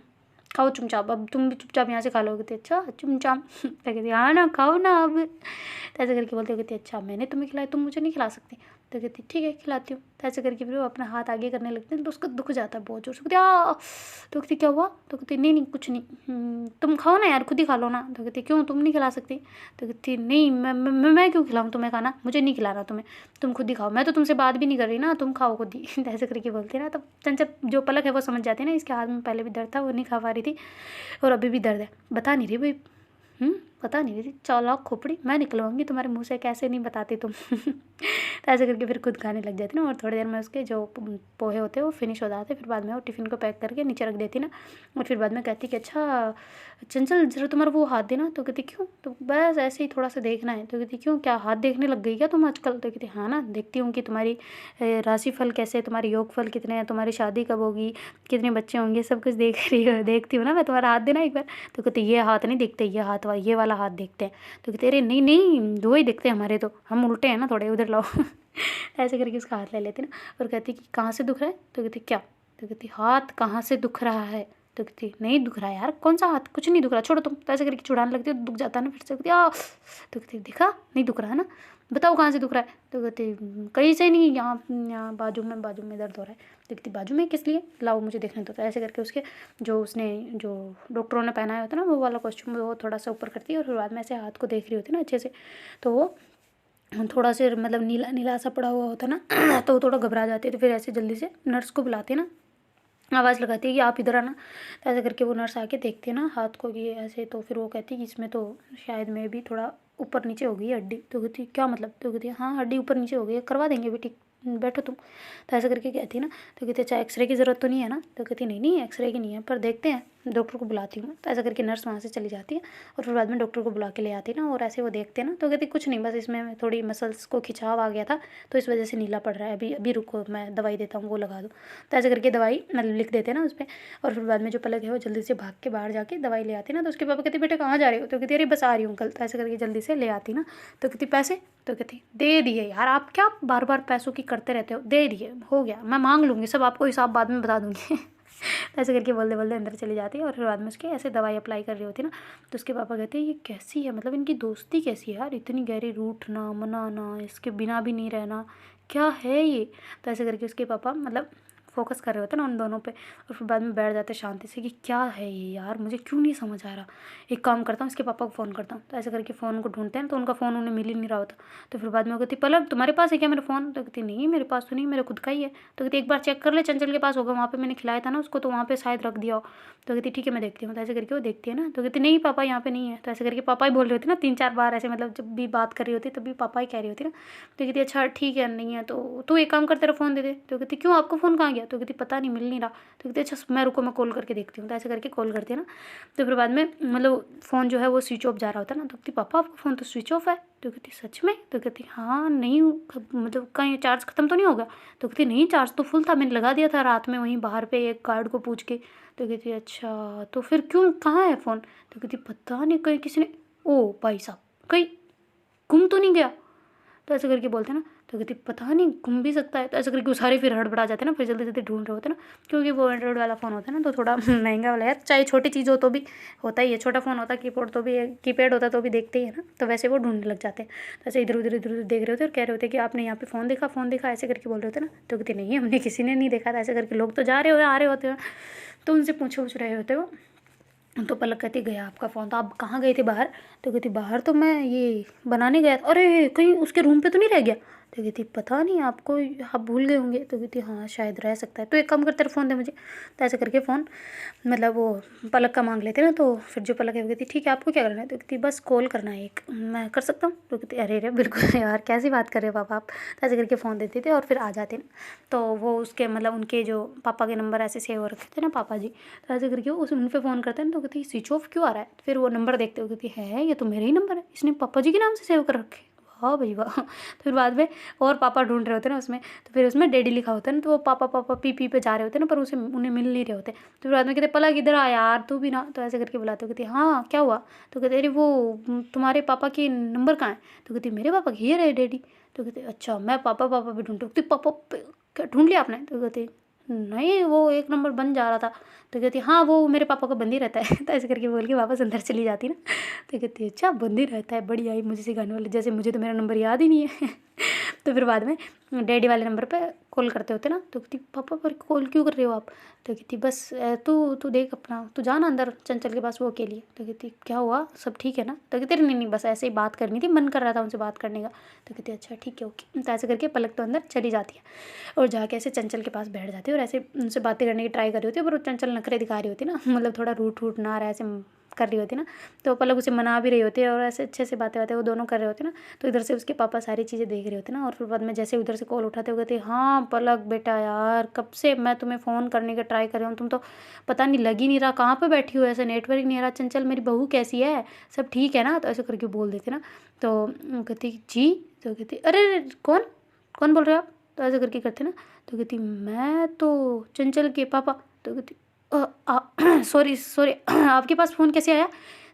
खाओ चुपचाप, अब तुम भी चुपचाप यहाँ से खा लोगे। कहते अच्छा चुपचाप। तो कहती हाँ ना खाओ ना अब। तो ऐसे करके बोलते कहती अच्छा मैंने तुम्हें खिलाया, तुम मुझे नहीं खिला सकती। तो कहती ठीक है खिलाती हूँ। तो ऐसे करके फिर वो अपना हाथ आगे करने लगते हैं तो उसका दुख जाता है बहुत जोर से। कहती तो कहती क्या हुआ। तो कहती नहीं नहीं कुछ नहीं, तुम खाओ ना यार, खुद ही खा लो ना। तो कहती क्यों तुम नहीं खिला सकती। तो कहती नहीं मैं क्यों खिलाऊँ तुम्हें खाना, मुझे नहीं खिलाना तुम्हें, तुम खुद ही खाओ, मैं तो तुमसे बात भी नहीं कर रही ना, तुम खाओ खुद ही। तो ऐसे करके बोलती है ना। तो चंचल जो पलक है वो समझ जाती है ना, इसके हाथ में पहले भी दर्द था, वो नहीं खा पा रही थी और अभी भी दर्द है, बता नहीं रही भाई। पता नहीं रही, चालाक खोपड़ी, मैं निकलवाऊंगी तुम्हारे मुंह से, कैसे नहीं बताती तुम। तो ऐसे करके फिर खुद खाने लग जाती ना, और थोड़ी देर में उसके जो पोहे होते हैं वो फिनिश हो जाते। फिर बाद में वो टिफ़िन को पैक करके नीचे रख देती ना, और फिर बाद में कहती कि अच्छा चंचल जरा तुम्हारा वो हाथ देना। तो कहती क्यों। तो बस ऐसे ही थोड़ा सा देखना है। तो कहती क्यों, क्या हाथ देखने लग गई क्या तुम आजकल। तो कहती हाँ ना, देखती हूँ कि तुम्हारी राशिफल कैसे, तुम्हारे योगफल कितने हैं, तुम्हारी शादी कब होगी, कितने बच्चे होंगे, सब कुछ देख रही हो, देखती हूँ ना मैं, तुम्हारा हाथ देना एक बार। तो कहते ये हाथ नहीं देखते, ये हाथ ये वाला हाथ देखते हैं। तो कहते अरे नहीं नहीं दो ही दिखते हैं हमारे, तो हम उल्टे हैं ना थोड़े, उधर लाओ। ऐसे करके उसका हाथ ले लेते ना, और कहती कि कहाँ से दुख रहा है। तो कहती क्या। तो कहती हाथ कहाँ से दुख रहा है। तो कहती नहीं दुख रहा है यार, कौन सा हाथ, कुछ नहीं दुख रहा, छोड़ो तुम। तो ऐसे करके छुड़ाने लगती है, दुख जाता है ना फिर से। कहती तो कहती देखा नहीं दुख रहा है ना, बताओ कहाँ से दुख रहा है। तो कहती कहीं से नहीं, यहाँ बाजू में दर्द हो रहा है। तो कहती बाजू में किस लिए, लाओ मुझे देखने दो। तो ऐसे करके उसके जो उसने जो डॉक्टरों ने पहनाया होता ना वो वाला कॉस्ट्यूम, वो थोड़ा सा ऊपर करती है, और फिर बाद में ऐसे हाथ को देख रही होती है ना अच्छे से। तो वो थोड़ा से मतलब नीला नीला सा पड़ा हुआ होता ना। तो वो थोड़ा घबरा जाती है, तो फिर ऐसे जल्दी से नर्स को बुलाती है ना, आवाज़ लगाती है कि आप इधर आना। तो ऐसे करके वो नर्स आके देखती है ना हाथ को कि ऐसे। तो फिर वो कहती है कि इसमें तो शायद में भी थोड़ा ऊपर नीचे हो गई है हड्डी। तो कहती क्या मतलब। तो कहती है हाँ हड्डी ऊपर नीचे हो गई है, करवा देंगे अभी, ठीक बैठो तुम। तो ऐसे करके कहती है ना। तो कहती अच्छा एक्सरे की ज़रूरत तो नहीं है ना। तो कहती नहीं नहीं एक्सरे की नहीं है, पर देखते हैं, डॉक्टर को बुलाती हूँ। तो ऐसा करके नर्स वहाँ से चली जाती है, और फिर बाद में डॉक्टर को बुला के ले आती है ना, और ऐसे वो देखते हैं ना। तो कहती कुछ नहीं, बस इसमें थोड़ी मसल्स को खिंचाव आ गया था, तो इस वजह से नीला पड़ रहा है, अभी अभी रुको मैं दवाई देता हूँ वो लगा दो। तो ऐसे करके दवाई मतलब लिख देते हैं ना उस पर, और फिर बाद में जो पलक है वो जल्दी से भाग के बाहर जाके दवाई ले आती ना। तो उसके पापा कहते बेटा कहाँ जा रहे हो। तो कहती अरे बस आ रही हूँ कल। तो ऐसे करके जल्दी से ले आती ना। तो कहती पैसे। तो कहती दे दिए यार, आप क्या बार बार पैसों की करते रहते हो, दे दिए हो गया, मैं मांग लूँगी सब, आपको हिसाब बाद में बता दूँगी। तो ऐसे करके बोलते बोलते अंदर चली जाती है, और फिर बाद में उसके ऐसे दवाई अप्लाई कर रही होती है ना। तो उसके पापा कहते हैं ये कैसी है, मतलब इनकी दोस्ती कैसी है यार, इतनी गहरी, रूठना मनाना, इसके बिना भी नहीं रहना, क्या है ये। तो ऐसे करके उसके पापा मतलब फोकस कर रहे होते ना उन दोनों पे, और फिर बाद में बैठ जाते शांति से कि क्या है ये यार, मुझे क्यों नहीं समझ आ रहा। एक काम करता हूँ, इसके पापा को फ़ोन करता हूँ। तो ऐसे करके फ़ोन को ढूंढते हैं तो उनका फ़ोन उन्हें मिल ही नहीं रहा होता। तो फिर बाद में वो कहती, पलक तुम्हारे पास है क्या मेरा फ़ोन? तो कहती नहीं मेरे पास तो नहीं, मेरा खुद का ही है। तो कहती एक बार चेक कर ले, चंचल के पास होगा, वहाँ पे मैंने खिलाया था ना उसको, तो वहाँ पे शायद रख दिया हो। तो कहती ठीक है मैं देखती हूँ। तो ऐसे करके वो देखती है ना, तो कहती नहीं पापा यहाँ पे नहीं है। तो ऐसे करके पापा ही बोल रही होती ना 3-4 बार ऐसे, मतलब जब भी बात कर रही होती तभी पापा ही कह रही होती ना। तो कहती अच्छा ठीक है नहीं है तो तू एक काम कर, तेरा फ़ोन दे दे। तो कहती क्यों, आपका फ़ोन कहाँ गया? तो कहती पता नहीं, मिल नहीं रहा। तो कहती अच्छा मैं रुको, मैं कॉल करके देखती हूँ। तो ऐसे करके कॉल करती है ना। तो फिर बाद में मतलब फ़ोन जो है वो स्विच ऑफ जा रहा होता है ना। तो कहती पापा आपका फ़ोन तो स्विच ऑफ है। तो कहती सच में? तो कहती हाँ नहीं, मतलब कहीं चार्ज ख़त्म तो नहीं होगा? तो कहती नहीं चार्ज तो फुल था, मैंने लगा दिया था रात में वहीं बाहर पे एक गार्ड को पूछ के। तो कहती अच्छा तो फिर क्यों, कहाँ है फ़ोन? तो कहती पता नहीं, कहीं किसी ने, ओ भाई साहब कहीं गुम तो नहीं गया? तो ऐसे करके बोलते हैं ना। तो कहती पता नहीं, गुम भी सकता है। तो ऐसे करके वो सारे फिर हड़बड़ा जाते हैं ना, फिर जल्दी जल्दी ढूंढ रहे होते हैं ना, क्योंकि वो एंड्रॉइड वाला फ़ोन होता है ना तो थोड़ा महंगा वाला यार, चाहे छोटी चीज़ हो तो भी होता ही है, छोटा फ़ोन होता कीबोर्ड तो भी कीपैड होता तो भी देखते ही है ना। तो वैसे वो ढूंढने लग जाते हैं। तो ऐसे इधर उधर इधर उधर देख रहे होते हैं और कह रहे होते हैं कि आपने यहाँ पे फ़ोन देखा, फ़ोन देखा, ऐसे करके बोल रहे होते हैं ना। तो कहती नहीं हमने किसी ने नहीं देखा था। ऐसे करके लोग तो जा रहे हो आ रहे होते हैं, तो उनसे पूछ रहे होते हो। तो पलक कहती गया आपका फ़ोन, तो आप कहाँ गए थे बाहर? तो कहती बाहर तो मैं ये बनाने गया था। अरे कहीं उसके रूम पे तो नहीं रह गया? तो कहती पता नहीं, आपको आप भूल गए होंगे। तो कहती हाँ शायद रह सकता है, तो एक काम कर तेरा फ़ोन दे मुझे। तो ऐसे करके फ़ोन मतलब वो पलक का मांग लेते ना। तो फिर जो पलक है वो कहती ठीक है आपको क्या करना है? तो कहती बस कॉल करना है एक, मैं कर सकता हूँ? तो कहती अरे बिल्कुल यार कैसी बात कर रहे हो पापा आप। तो ऐसे करके फ़ोन देते थे और फिर आ जाते ना। तो वो उसके मतलब उनके जो पापा के नंबर ऐसे सेव हो रखे थे ना पापा जी। तो ऐसे करके उस उन पे फ़ोन करते हैं तो कहती स्विच ऑफ क्यों आ रहा है? फिर वो नंबर देखते हो, कहती है ये तो मेरे ही नंबर है, इसने पापा जी के नाम से सेव कर रखे। वाह भाई वाह। तो फिर बाद में और पापा ढूंढ रहे होते हैं ना उसमें, तो फिर उसमें डैडी लिखा होता है ना, तो वो पापा पापा पी पी पे जा रहे होते हैं ना, पर उसे उन्हें मिल नहीं रहे होते। तो फिर बाद में कहते पलक इधर आ यार तू भी ना। तो ऐसे करके बुलाते हो, कहती हाँ क्या हुआ? तो कहते अरे वो तुम्हारे पापा के नंबर कहाँ है? तो कहती मेरे पापा के ये रहे डैडी। तो कहते अच्छा मैं पापा पापा भी ढूंढती हूँ। कहती पापा क्या ढूंढ लिया आपने? तो कहते नहीं वो एक नंबर बन जा रहा था। तो कहती हाँ वो मेरे पापा का बंद ही रहता है। तो ऐसे करके बोल के वापस अंदर चली जाती ना। तो कहती अच्छा बंद ही रहता है, बढ़िया आई मुझे सिखाने वाले, जैसे मुझे तो मेरा नंबर याद ही नहीं है। तो फिर बाद में डैडी वाले नंबर पे कॉल करते होते ना। तो कहती पापा पर कॉल क्यों कर रहे हो आप? तो कहती बस तू तू देख अपना, तू जा ना अंदर चंचल के पास वो के लिए। तो कहती क्या हुआ, सब ठीक है ना? तो कहती नहीं नहीं बस ऐसे ही बात करनी थी, मन कर रहा था उनसे बात करने का। तो कहती अच्छा ठीक है ओके। तो ऐसे करके पलक तो अंदर चली जाती है और जाके ऐसे चंचल के पास बैठ जाती है और ऐसे उनसे बातें करने की ट्राई कर रही होती है, पर वो चंचल नखरे दिखा रही होती है ना, मतलब थोड़ा रूठ रूठ ना रहा ऐसे कर रही होती है ना। तो पलक उसे मना भी रही होती है और ऐसे अच्छे से बातें वो दोनों कर रहे होते हैं ना। तो इधर से उसके पापा सारी चीज़ें देख रहे होते हैं ना, और फिर बाद में जैसे उधर से कॉल उठाते हो कहते हाँ पलक बेटा यार कब से मैं तुम्हें फ़ोन करने का ट्राई कर रही हूँ, तुम तो पता नहीं लग ही नहीं रहा, कहाँ पे बैठी हो, ऐसे नेटवर्क नहीं आ रहा। चंचल मेरी बहू कैसी है, सब ठीक है ना? तो ऐसे करके बोल देते ना। तो कहती जी। तो कहती अरे अरे, कौन कौन बोल रहे हो आप? तो ऐसे करके करते ना। तो कहती मैं तो चंचल के पापा। तो कहती सॉरी सॉरी आपके पास फ़ोन कैसे आया?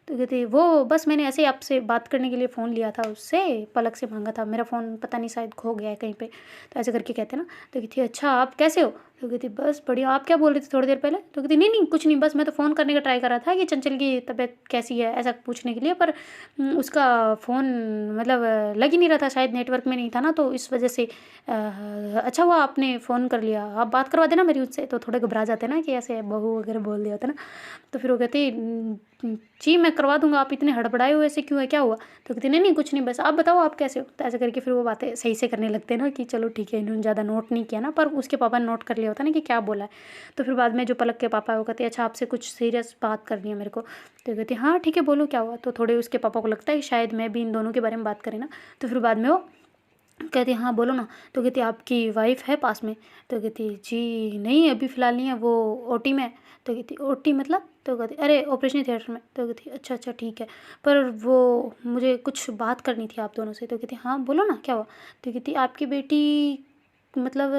तो कहती वो बस मैंने ऐसे ही आपसे बात करने के लिए फ़ोन लिया था, उससे पलक से मांगा था, मेरा फ़ोन पता नहीं शायद खो गया है कहीं पे। तो ऐसे करके कहते ना। तो कहती अच्छा आप कैसे हो? तो कहती बस बढ़िया, आप क्या बोल रही थी थोड़ी देर पहले? तो कहती नहीं नहीं कुछ नहीं, बस मैं तो फ़ोन करने का ट्राई कर रहा था कि चंचल की तबीयत कैसी है ऐसा पूछने के लिए, पर उसका फ़ोन मतलब लग ही नहीं रहा था, शायद नेटवर्क में नहीं था ना, तो इस वजह से अच्छा हुआ आपने फ़ोन कर लिया, आप बात करवा देना मेरी उससे। तो थोड़े घबरा जाते हैं ना कि ऐसे बहू वगैरह बोल दिया होता ना। तो फिर वो कहती जी मैं करवा दूंगा, आप इतने हड़बड़ाए हुए ऐसे क्यों है, क्या हुआ? तो कहती नहीं नहीं कुछ नहीं, बस आप बताओ आप कैसे हो? तो ऐसे करके फिर वो बातें सही से करने लगते हैं ना कि चलो ठीक है, इन्होंने ज़्यादा नोट नहीं किया ना, पर उसके पापा ने नोट कर लिया होता ना कि क्या बोला है। तो फिर बाद में जो पलक के पापा है वो कहते अच्छा आपसे कुछ सीरियस बात करनी है मेरे को। तो कहती हाँ ठीक है बोलो क्या हुआ। तो थोड़े उसके पापा को लगता है कि शायद मैं भी इन दोनों के बारे में बात करें ना। तो फिर बाद में वो कहती हाँ बोलो ना। तो कहती आपकी वाइफ है पास में? तो कहती जी नहीं अभी फ़िलहाल नहीं है, वो ओटी में है। तो कहती ओटी मतलब? तो कहती अरे ऑपरेशन थिएटर में। तो कहती अच्छा अच्छा ठीक है, पर वो मुझे कुछ बात करनी थी आप दोनों से। तो कहती हाँ बोलो ना क्या हुआ। तो कहती आपकी बेटी मतलब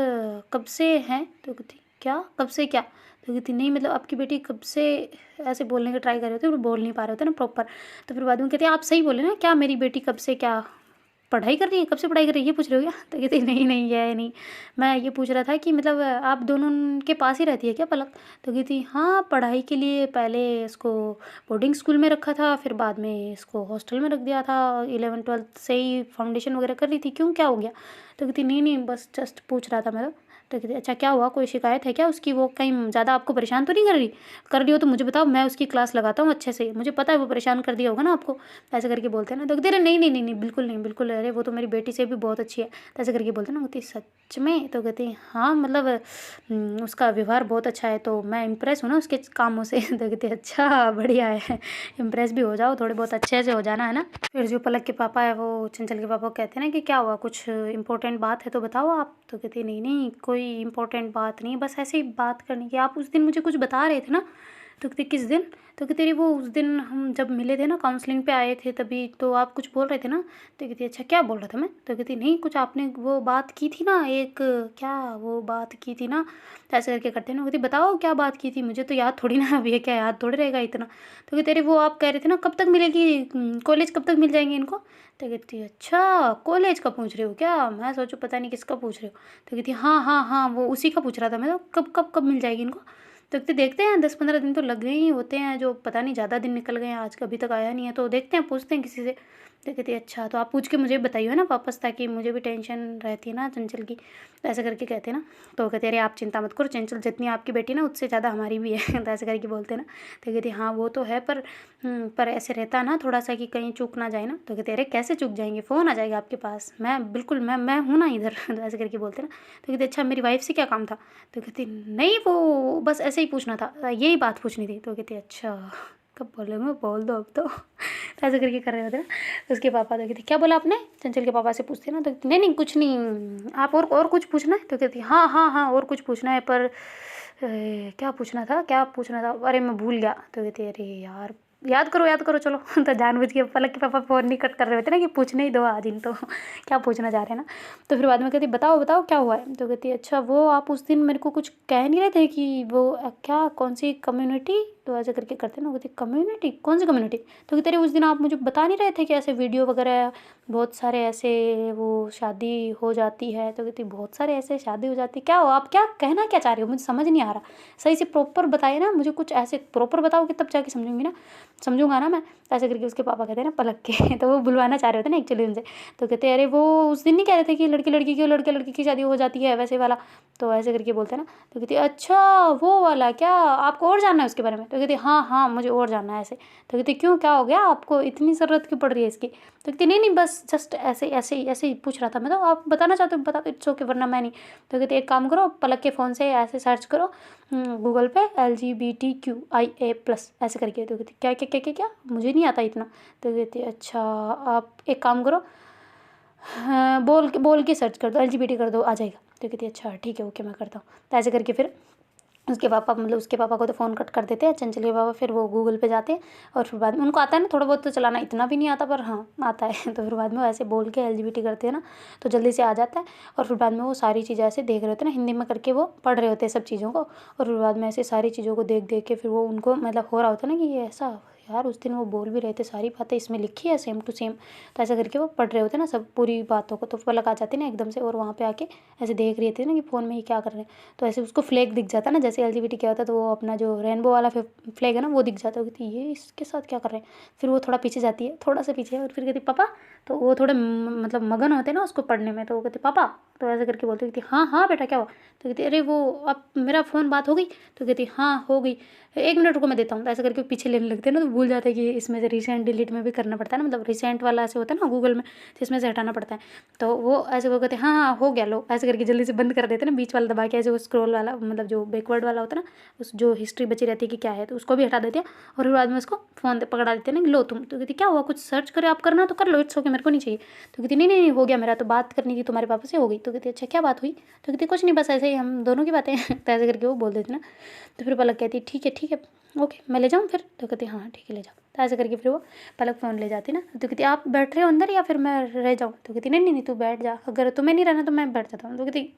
कब से हैं? तो कहती क्या कब से क्या? तो कहती नहीं मतलब आपकी बेटी कब से, ऐसे बोलने का ट्राई कर रहे होते, बोल नहीं पा रहे होते ना प्रॉपर। तो फिर बाद में कहते आप सही बोले ना, क्या मेरी बेटी कब से क्या पढ़ाई कर रही है, कब से पढ़ाई कर रही है ये पूछ रहे हो क्या? तो कहती नहीं नहीं ये नहीं, मैं ये पूछ रहा था कि मतलब आप दोनों के पास ही रहती है क्या पलक? तो कहती हाँ पढ़ाई के लिए पहले इसको बोर्डिंग स्कूल में रखा था, फिर बाद में इसको हॉस्टल में रख दिया था, 11वीं 12वीं से ही फाउंडेशन वगैरह कर रही थी, क्यों क्या हो गया? तो कहती नहीं नहीं बस जस्ट पूछ रहा था मैं। तो कहती अच्छा क्या हुआ, कोई शिकायत है क्या उसकी, वो कहीं ज़्यादा आपको परेशान तो नहीं कर रही हो तो मुझे बताओ, मैं उसकी क्लास लगाता हूँ अच्छे से, मुझे पता है वो परेशान कर दिया होगा ना आपको। ऐसे करके बोलते हैं ना, तो कहते अरे नहीं नहीं नहीं नहीं बिल्कुल नहीं बिल्कुल, अरे वो तो मेरी बेटी से भी बहुत अच्छी है। तो ऐसे करके बोलते हैं ना, कहती सच में, तो कहती हाँ मतलब उसका व्यवहार बहुत अच्छा है, तो मैं इम्प्रेस हूँ ना उसके कामों से। तो कहती अच्छा बढ़िया है, इम्प्रेस भी हो जाओ, थोड़े बहुत अच्छे से हो जाना है ना। फिर जो पलक के पापा है वो चंचल के पापा को कहते हैं ना कि क्या हुआ, कुछ इंपॉर्टेंट बात है तो बताओ आप। तो कहती नहीं नहीं कोई इंपॉर्टेंट बात नहीं, बस ऐसे ही बात करनी कि आप उस दिन मुझे कुछ बता रहे थे ना। तो कहती किस दिन। तो कहती रही वो उस दिन हम जब मिले थे ना, काउंसलिंग पे आए थे तभी, तो आप कुछ बोल रहे थे ना। तो कहती अच्छा क्या बोल रहा था मैं। तो कहती नहीं कुछ आपने वो बात की थी ना एक, क्या वो बात की थी ना। तो ऐसे करके करते हैं ना, कहती बताओ क्या बात की थी, मुझे तो याद थोड़ी ना, अभी क्या याद थोड़ी रहेगा इतना। तो कहते अरे वो आप कह रहे थे ना कब तक मिलेगी, कॉलेज कब तक मिल जाएंगे इनको। तो कहती अच्छा कॉलेज का पूछ रहे हो क्या, मैं सोचो पता नहीं किसका पूछ रहे हो। तो कहती हाँ हाँ हाँ वो उसी का पूछ रहा था मैं, तो कब कब कब मिल जाएगी इनको। तो कहते देखते हैं 10-15 दिन तो लग गए ही होते हैं, जो पता नहीं ज़्यादा दिन निकल गए हैं, आज कभी तक आया नहीं है, तो देखते हैं पूछते हैं किसी से। तो कहती अच्छा तो आप पूछ के मुझे बताइए ना वापस, ताकि मुझे भी टेंशन रहती है ना चंचल की। तो ऐसे करके कहते हैं ना। तो कहते अरे आप चिंता मत करो, चंचल जितनी आपकी बेटी ना उससे ज़्यादा हमारी भी है। तो ऐसे करके बोलते हैं ना। तो कहती हाँ वो तो है, पर ऐसे रहता ना थोड़ा सा कि कहीं चूक ना जाए ना। तो कहते अरे कैसे चूक जाएंगे, फ़ोन आ जाएगा आपके पास, मैं बिल्कुल मैं हूँ ना इधर। तो ऐसे करके बोलते हैं ना। तो कहते अच्छा मेरी वाइफ से क्या काम था। तो कहती नहीं वो बस ऐसे ही पूछना था, यही बात पूछनी थी। तो कहती अच्छा कब बोलूँगा, बोल दो अब तो। तो ऐसे करके कर रहे होते ना। तो उसके पापा तो कहते क्या बोला आपने, चंचल के पापा से पूछते ना। तो कहती नहीं नहीं कुछ नहीं, आप और कुछ पूछना है। तो कहती हाँ हाँ हाँ और कुछ पूछना है, पर क्या पूछना था, क्या पूछना था, अरे मैं भूल गया। तो कहती अरे यार याद करो चलो। तो जानबूझ के पलक के पापा फ़ोन नहीं कट कर रहे होते ना कि पूछने ही दो आज इनको, क्या पूछना चाह रहे हैं ना। तो फिर बाद में कहती बताओ बताओ क्या हुआ है। तो कहती अच्छा वो आप उस दिन मेरे को कुछ कह नहीं रहे थे कि वो क्या कौन सी कम्युनिटी। तो ऐसे करके करते ना, कहती कम्युनिटी कौन सी कम्युनिटी। तो कहते अरे उस दिन आप मुझे बता नहीं रहे थे कि ऐसे वीडियो वगैरह बहुत सारे ऐसे वो शादी हो जाती है। तो कहती बहुत सारे ऐसे शादी हो जाती है, क्या हो आप क्या कहना क्या चाह रहे हो, मुझे समझ नहीं आ रहा, सही से प्रॉपर बताइए ना मुझे, कुछ ऐसे प्रॉपर बताओगे तब जाके समझूंगी ना, समझूंगा ना मैं। तो ऐसे करके उसके पापा कहते हैं ना पलक के। तो वो बुलवाना चाह रहे होते ना एक्चुअली उनसे। तो कहते हैं अरे वो उस दिन नहीं कह रहे थे कि लड़की लड़की की और लड़के लड़की की शादी हो जाती है वैसे वाला। तो ऐसे करके बोलते हैं ना। तो कहती अच्छा वो वाला, क्या आपको और जानना है उसके बारे में। तो कहती हाँ हाँ मुझे और जानना है ऐसे। तो कहती क्यों क्या हो गया आपको, इतनी ज़रूरत क्यों पड़ रही है इसकी। तो कहती नहीं नहीं बस जस्ट ऐसे ऐसे ही पूछ रहा था मैं, तो आप बताना चाहते हो बता दो, इट्स ओके, वरना मैं नहीं। तो कहती एक काम करो, पलक के फ़ोन से ऐसे सर्च करो गूगल पे LGBTQIA+ ऐसे करके। तो कहती क्या क्या क्या क्या क्या, मुझे नहीं आता इतना। तो कहती अच्छा आप एक काम करो, हाँ, बोल के सर्च कर दो, LGBT कर दो आ जाएगा। तो कहती अच्छा ठीक है ओके मैं करता हूँ। तो ऐसे करके फिर उसके पापा मतलब उसके पापा को तो फ़ोन कट कर देते हैं चंचल के पापा, फिर वो गूगल पे जाते हैं और फिर बाद में उनको आता है ना थोड़ा बहुत तो चलाना, इतना भी नहीं आता पर हाँ आता है। तो फिर बाद में वो ऐसे बोल के LGBT करते हैं ना, तो जल्दी से आ जाता है। और फिर बाद में वो सारी चीज़ें ऐसे देख रहे होते हैं ना, हिंदी में करके वो पढ़ रहे होते हैं सब चीज़ों को। और फिर बाद में ऐसे सारी चीज़ों को देख देख के फिर वो उनको मतलब हो रहा होता है ना कि ये ऐसा, यार उस दिन वो बोल भी रहे थे सारी बातें इसमें लिखी है सेम टू सेम। तो ऐसा करके वो पढ़ रहे होते हैं ना सब पूरी बातों को, तो पलक आ जाती है ना एकदम से, और वहाँ पे आके ऐसे देख रही थी ना कि फ़ोन में ये क्या कर रहे हैं। तो ऐसे उसको फ्लैग दिख जाता है ना, जैसे LGBT क्या होता है, तो वो अपना जो रेनबो वाला फ्लैग है ना वो दिख जाता है। वो कहती ये इसके साथ क्या कर रहे हैं। फिर वो थोड़ा पीछे जाती है, थोड़ा सा पीछे, और फिर कहती पापा। तो वो थोड़े मतलब मगन होते हैं ना उसको पढ़ने में, तो वो कहती पापा। तो ऐसे करके बोलती, कहती हाँ हाँ बेटा क्या हुआ। तो कहती अरे वो अब मेरा फ़ोन बात हो गई। तो कहती हाँ हो गई, 1 मिनट रुको मैं देता हूँ। तो ऐसे करके पीछे लेने लगते हैं ना, तो भूल जाते हैं कि इसमें से रिसेंट डिलीट में भी करना पड़ता है ना, मतलब रिसेंट वाला ऐसे होता है ना गूगल में, तो इसमें से हटाना पड़ता है। तो वो ऐसे वो कहते हैं हाँ हाँ हो गया लो, ऐसे करके जल्दी से बंद कर देते हैं ना, बीच वाला दबा के ऐसे वो स्क्रॉल वाला मतलब जो बैकवर्ड वाला होता है ना, उस जो हिस्ट्री बची रहती है कि क्या है, तो उसको भी हटा देते हैं। और फिर बाद में उसको फ़ोन पकड़ा देते हैं ना कि लो तुम। तो कहती क्या हुआ, कुछ सर्च करे आप करना तो कर लो, इट्स ओके मेरे को नहीं चाहिए। तो कहती नहीं नहीं नहीं हो गया मेरा, तो बात करनी थी तुम्हारे पापा से, हो गई। तो कहती अच्छा क्या बात हुई। तो कहती कुछ नहीं बस ऐसे ही हम दोनों की बातें। तो ऐसे करके वो बोल देते ना। तो फिर पलक कहती ठीक है ओके मैं ले जाऊँ फिर। तो कहती हाँ ठीक है ले जाओ। तो ऐसे करके फिर वो पलक फ़ोन ले जाती ना। तो कहती आप बैठ रहे हो अंदर या फिर मैं रह जाऊँ। तो कहती नहीं नहीं नहीं तू बैठ जा, अगर तुम्हें नहीं रहना तो मैं बैठ जाता हूँ। तो कहती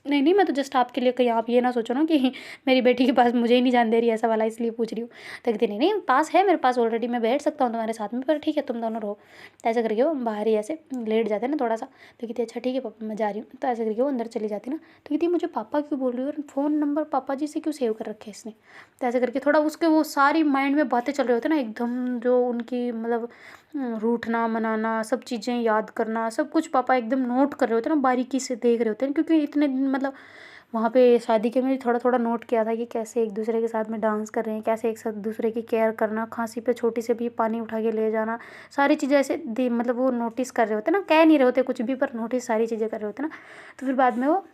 नहीं नहीं मैं तो जस्ट आपके लिए, कहीं आप ये ना सोचो ना कि मेरी बेटी के पास मुझे ही नहीं जान दे रही ऐसा वाला, इसलिए पूछ रही हूँ। तो कहती नहीं नहीं पास है मेरे पास ऑलरेडी, मैं बैठ सकता हूँ तुम्हारे साथ में, पर ठीक है तुम दोनों रहो। तो ऐसे करके वो बाहर ही ऐसे लेट जाते हैं ना थोड़ा सा। तो कहती अच्छा ठीक है पापा मैं जा रही हूँ। तो ऐसे करके वो अंदर चली जाती ना। तो कहती मुझे पापा क्यों बोल रही हो, और फ़ोन नंबर पापा जी से क्यों सेव कर रखे इसने। तो ऐसे करके थोड़ा उसके वो सारी माइंड में बातें चल रहे होते ना एकदम, जो उनकी मतलब रूठना मनाना सब चीज़ें याद करना सब कुछ पापा एकदम नोट कर रहे होते हैं ना, बारीकी से देख रहे होते हैं, क्योंकि इतने दिन मतलब वहाँ पे शादी के में थोड़ा थोड़ा नोट किया था कि कैसे एक दूसरे के साथ में डांस कर रहे हैं, कैसे एक साथ दूसरे की केयर करना, खांसी पे छोटी से भी पानी उठा के ले जाना, सारी चीज़ें ऐसे मतलब वो नोटिस कर रहे होते ना, कह नहीं रहे होते कुछ भी पर नोटिस सारी चीज़ें कर रहे होते ना। तो फिर बाद में वो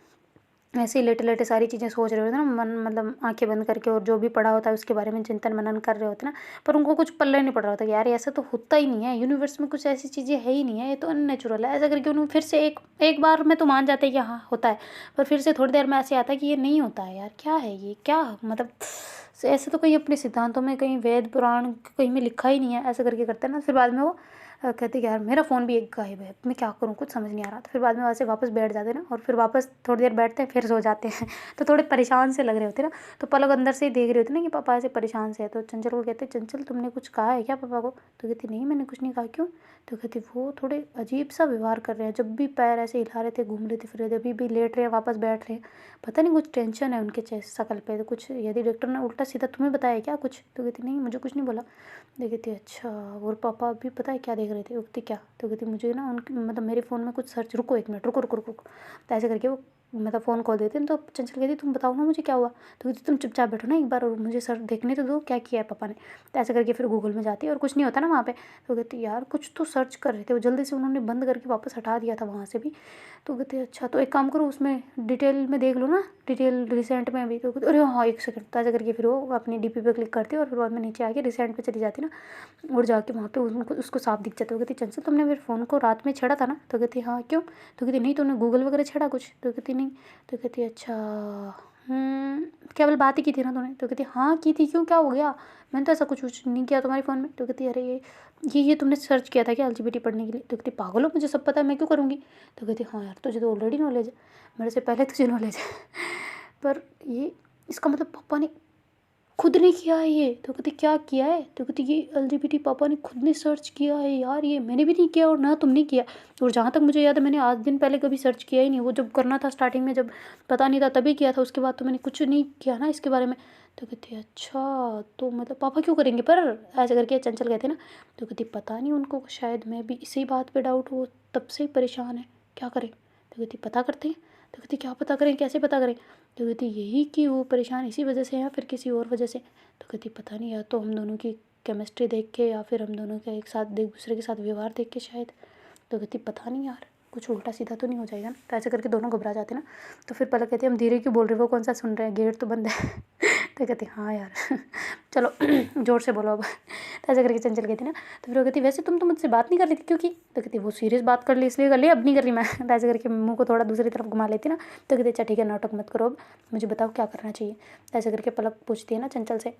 ऐसे ही लेटे लेटे सारी चीज़ें सोच रहे होते ना, मन मतलब आंखें बंद करके, और जो भी पढ़ा होता है उसके बारे में चिंतन मनन कर रहे होते ना। पर उनको कुछ पल्ले नहीं पड़ रहा होता कि यार ऐसा तो होता ही नहीं है, यूनिवर्स में कुछ ऐसी चीज़ें है ही नहीं है, ये तो अननेचुरल है। ऐसा करके उन्होंने फिर से एक एक बार में तो मान जाते हैं कि हाँ होता है, पर फिर से थोड़ी देर में ऐसे आता है कि ये नहीं होता है यार, क्या है ये, क्या मतलब ऐसे तो कहीं अपने सिद्धांतों में, कहीं वेद पुराण कहीं में लिखा ही नहीं है। ऐसा करके करते हैं ना। फिर बाद में वो कहते कि यार मेरा फ़ोन भी एक गायब है, मैं क्या करूँ, कुछ समझ नहीं आ रहा। तो फिर बाद में वैसे वापस बैठ जाते हैं ना, और फिर वापस थोड़ी देर बैठते हैं, फिर सो जाते हैं। तो थोड़े परेशान से लग रहे होते हैं ना। तो पलक अंदर से ही देख रहे होते हैं ना कि पापा ऐसे परेशान से है। तो चंचल को कहते, चंचल तुमने कुछ कहा है क्या पापा को? तो कहती नहीं मैंने कुछ नहीं कहा। क्यों? तो कहती वो थोड़े अजीब सा व्यवहार कर रहे हैं, जब भी पैर ऐसे हिला रहे थे, घूम रहे थे, फिर रहे थे, अभी भी लेट रहे हैं, वापस बैठ रहे हैं, पता नहीं कुछ टेंशन है उनके चेहरे शकल पे। तो कुछ यदि डॉक्टर ने उल्टा सीधा तुम्हें बताया क्या कुछ? तो कहती नहीं मुझे कुछ नहीं बोला। तो कहती अच्छा, और पापा अभी पता है क्या देख रहे थे? वो कहती क्या? तो कहती मुझे ना उनके मतलब मेरे फ़ोन में कुछ सर्च, रुको एक मिनट, रुको रुको रुको। तो ऐसे करके वो मतलब फ़ोन खोल देते हैं। तो चंचल कहती तुम बताओ ना मुझे क्या हुआ? तो कहती तुम चुपचाप बैठो ना एक बार, और मुझे सर देखने तो दो क्या किया है पापा ने। तो ऐसे करके फिर गूगल में जाती है, और कुछ नहीं होता ना वहाँ पे। तो कहती यार कुछ तो सर्च कर रहे थे, वो जल्दी से उन्होंने बंद करके वापस हटा दिया था वहाँ से भी। तो कहते अच्छा तो एक काम करो, उसमें डिटेल में देख लो ना, डिटेल रिसेंट में अभी। तो कहते अरे हाँ एक सेकंड। तो ऐसे करके फिर वो अपनी डीपी पे क्लिक करती है, और फिर बाद में नीचे आके रिसेंट पे चली जाती ना, और जाके वहाँ पे उनको उसको साफ दिख जाता है। वो कहती चंचल तुमने मेरे फ़ोन को रात में छेड़ा था ना? तो कहती हाँ क्यों? तो कहती नहीं तुमने गूगल वगैरह छेड़ा कुछ? तो कहती नहीं। तो कहती अच्छा केवल बात ही की थी ना तूने? तो कहती हाँ की थी, क्यों क्या हो गया? मैंने तो ऐसा कुछ नहीं किया तुम्हारे फ़ोन में। तो कहती अरे ये तुमने सर्च किया था क्या एलजीबीटी पढ़ने के लिए? तो कहती पागल हो, मुझे सब पता है, मैं क्यों करूँगी? तो कहती हाँ यार तुझे तो ऑलरेडी नॉलेज है, मेरे से पहले तुझे नॉलेज है। पर ये इसका मतलब पापा ने खुद ने किया है ये? तो कहती क्या किया है? तो कहती ये एलजीबीटी पापा ने खुद ने सर्च किया है यार, ये मैंने भी नहीं किया और ना तुमने किया। और जहाँ तक मुझे याद है मैंने आज दिन पहले कभी सर्च किया ही नहीं, वो जब करना था स्टार्टिंग में जब पता नहीं था तभी किया था, उसके बाद तो मैंने कुछ नहीं किया ना इसके बारे में। तो कहती अच्छा तो मतलब पापा क्यों करेंगे? पर ऐसे करके चंचल कहते ना। तो कहती पता नहीं उनको शायद मैं भी इसी बात पर डाउट हो, तब से ही परेशान है, क्या करें? तो कहती पता करते हैं। तो कहती क्या पता करें, कैसे पता करें? तो कहती यही कि वो परेशान इसी वजह से है या फिर किसी और वजह से। तो कहती पता नहीं, या तो हम दोनों की केमिस्ट्री देख के, या फिर हम दोनों का एक साथ एक दूसरे के साथ व्यवहार देख के शायद। तो कहती पता नहीं यार, कुछ उल्टा सीधा तो नहीं हो जाएगा ना? तो ऐसे करके दोनों घबरा जाते ना। तो फिर पलक कहती हम धीरे क्यों बोल रहे, वो कौन सा सुन रहे हैं, गेट तो बंद है। तो कहती हाँ यार चलो जोर से बोलो अब। तो ऐसे करके चंचल कहती ना। तो फिर वो कहती वैसे तुम तो मुझसे बात नहीं कर रही थी क्योंकि? तो कहती वो सीरियस बात कर ली इसलिए कर ली, अब नहीं कर रही मैं। तो ऐसे करके मुंह को थोड़ा दूसरी तरफ घुमा लेती ना। तो कहती अच्छा ठीक है नाटक मत करो, अब मुझे बताओ क्या करना चाहिए। तो ऐसे करके पलक पूछती है ना चंचल से।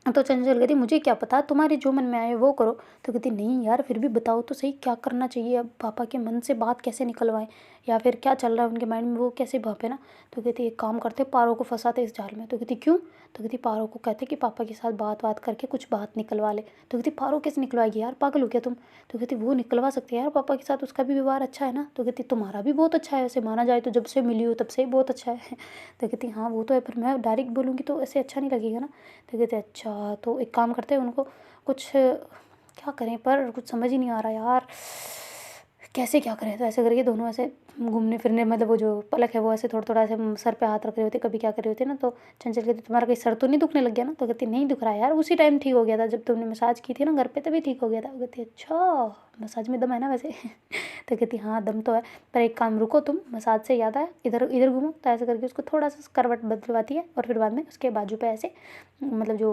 तो चंचल कहती मुझे क्या पता, तुम्हारे जो मन में आए वो करो। तो कहती नहीं यार फिर भी बताओ तो सही क्या करना चाहिए, अब पापा के मन से बात कैसे निकलवाएं, या फिर क्या चल रहा है उनके माइंड में वो कैसे भापे ना। तो कहती एक काम करते पारो को फंसाते इस जाल में। तो कहती क्यों? तो कहती पारो को कहते कि पापा के साथ बात करके कुछ बात निकलवा ले। तो कहती पारो कैसे निकलवाएगी यार, पागल हो क्या तुम? तो कहती वो निकलवा सकते हैं यार पापा के साथ, उसका भी व्यवहार अच्छा है ना। तो कहती तुम्हारा भी बहुत अच्छा है वैसे, माना जाए तो जब से मिली हो तब से ही बहुत अच्छा है। तो कहती हाँ वो तो है, पर मैं डायरेक्ट बोलूँगी तो ऐसे अच्छा नहीं लगेगा ना। तो कहते अच्छा तो एक काम करते हैं, उनको कुछ क्या करें, पर कुछ समझ ही नहीं आ रहा यार, कैसे क्या करें। तो ऐसे करके दोनों ऐसे घूमने फिरने, मतलब वो जो पलक है वो ऐसे थोड़ा थोड़ा ऐसे सर पे हाथ रख रहे होते, कभी क्या कर रहे होते ना। तो चंचल कहती तुम्हारा कहीं सर तो नहीं दुखने लग गया ना? तो कहती नहीं दुख रहा है यार, उसी टाइम ठीक हो गया था जब तुमने मसाज की थी ना घर पे, तभी ठीक हो गया था। वो कहती अच्छा मसाज में दम है ना वैसे। तो कहती हाँ दम तो है, पर एक काम रुको तुम, मसाज से याद आया इधर इधर घूमो। तो ऐसे करके उसको थोड़ा सा करवट बदलवाती है, और फिर बाद में उसके बाजू पे ऐसे मतलब जो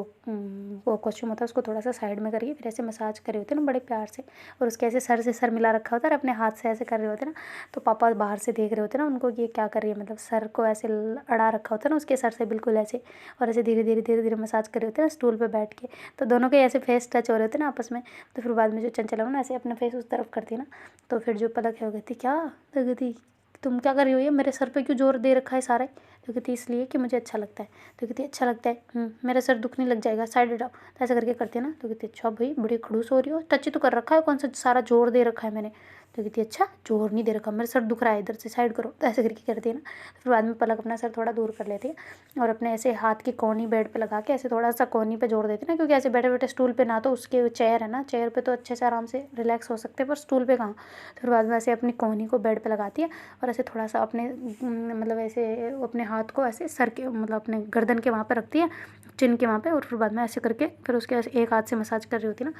वो कॉस्ट्यूम होता है उसको थोड़ा सा साइड में करके फिर ऐसे मसाज करे होते हैं ना बड़े प्यार से, और उसके ऐसे सर से सर मिला रखा होता है और अपने हाथ से ऐसे कर रहे होते हैं ना। तो पापा बाहर से देख रहे होते हैं ना उनको कि ये क्या कर रही है, मतलब सर को ऐसे अड़ा रखा होता है ना उसके सर से बिल्कुल ऐसे, और ऐसे धीरे धीरे मसाज कर रहे होते हैं ना स्टूल पर बैठ के। तो दोनों के ऐसे फेस टच हो रहे होते हैं ना आपस में। तो फिर बाद में जो चंचल है ना ऐसे अपना फेस उस तरफ करती है ना। तो फिर जो पलक है वो कहती क्या? तो कहती तुम क्या कर रही हो, ये मेरे सर पे क्यों जोर दे रखा है सारा? तो कहती इसलिए कि मुझे अच्छा लगता है। तो कहती अच्छा लगता है, मेरा सर दुखने लग जाएगा, साइड हटाओ। तो ऐसा करके करती है ना। तो कहती अच्छा भाई बड़ी खड़ूस हो रही हो, टच तो कर रखा है, कौन सा सारा जोर दे रखा है मैंने? तो कहती है अच्छा जोर नहीं दे रखा, मेरा सर दुख रहा है, इधर से साइड करो। तो ऐसे करके करती है ना। फिर बाद में पलक अपना सर थोड़ा दूर कर लेती है और अपने ऐसे हाथ की कोहनी बेड पे लगा के ऐसे थोड़ा सा कोहनी पे जोड़ देती है ना, क्योंकि ऐसे बैठे बैठे स्टूल पे ना, तो उसके चेयर है ना, चेयर पे तो अच्छे से आराम से रिलैक्स हो सकते हैं, पर स्टूल पे कहाँ। तो फिर बाद में ऐसे अपनी कोहनी को बेड पे लगाती है और ऐसे थोड़ा सा अपने मतलब ऐसे अपने हाथ को ऐसे सर के मतलब अपने गर्दन के वहाँ पे रखती है, चिन के वहाँ पे, और फिर बाद में ऐसे करके फिर उसके ऐसे एक हाथ से मसाज कर रही होती है ना।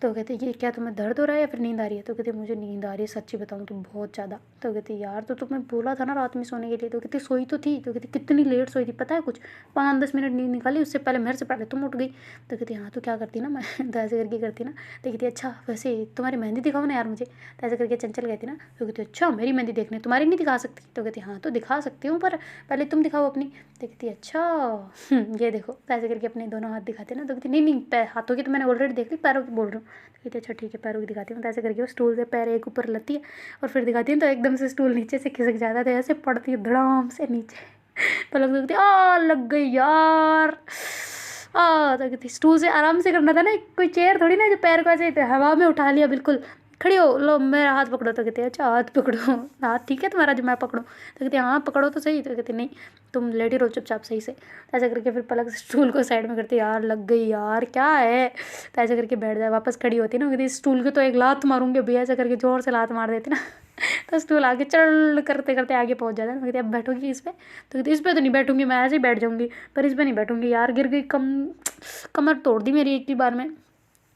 तो कहती है ये क्या तुम्हें दर्द हो रहा है या फिर नींद आ रही है। तो कहती है मुझे नींद आ रही है, सच्ची बताऊँ तो बहुत ज़्यादा। तो कहती है यार तो तुम्हें बोला था ना रात में सोने के लिए। तो कहती सोई तो थी। तो कहती कितनी लेट सोई थी पता है, कुछ 5-10 मिनट नींद निकाली, उससे पहले मेरे से पहले तुम उठ गई। तो कहती हाँ तो क्या करती ना मैं तो ऐसे करके करती ना। तो कहती अच्छा वैसे तुम्हारी मेहंदी दिखाओ ना यार मुझे। तो ऐसे करके चंचल कहती ना। तो कहती अच्छा मेरी मेहंदी देखने, तुम्हारी नहीं दिखा सकती। तो कहती हाँ तो दिखा सकती हूँ, पर पहले तुम दिखाओ अपनी। तो कहती अच्छा ये देखो। तो ऐसे करके अपने दोनों हाथ दिखाते ना। तो कहती नहीं नहीं हाथों की तो मैंने ऑलरेडी देख ली, पैरों की बोल रही हूँ। तो कहती अच्छा ठीक है पैरों की दिखाती हूँ। तो ऐसे करके वो स्टूल से पैर एक ऊपर लेती है और फिर दिखाती है, तो एकदम से स्टूल नीचे से खिसक जाता है, तो ऐसे पड़ती है धड़ाम से नीचे। तो लग सकती आ लग गई यार। तो कहती स्टूल से आराम से करना था ना, कोई चेयर थोड़ी ना जो पैर को ऐसे हवा में उठा लिया बिल्कुल। खड़ी हो लो मेरा हाथ पकड़ो। तो कहते अच्छा हाथ पकड़ो, हाथ ठीक है तुम्हारा जो मैं पकड़ूँ। तो कहते हाँ पकड़ो तो सही। तो कहते नहीं तुम लेटी रहो चुपचाप सही से। ऐसा करके फिर पलक स्टूल को साइड में करती यार लग गई यार क्या है। तो ऐसे करके बैठ जाए, वापस खड़ी होती ना, कहती स्टूल के तो एक लात मारूंगी भैया। ऐसा करके जोर से लात मार देती ना तो स्टूल आगे चल करते करते आगे पहुंच जाता है। मैं कहती अब बैठोगी इस पर। तो कहती इस पर तो नहीं बैठूंगी, मैं ऐसे ही बैठ जाऊंगी, पर इस पर नहीं बैठूंगी यार, गिर गई कमर तोड़ दी मेरी एक ही बार में।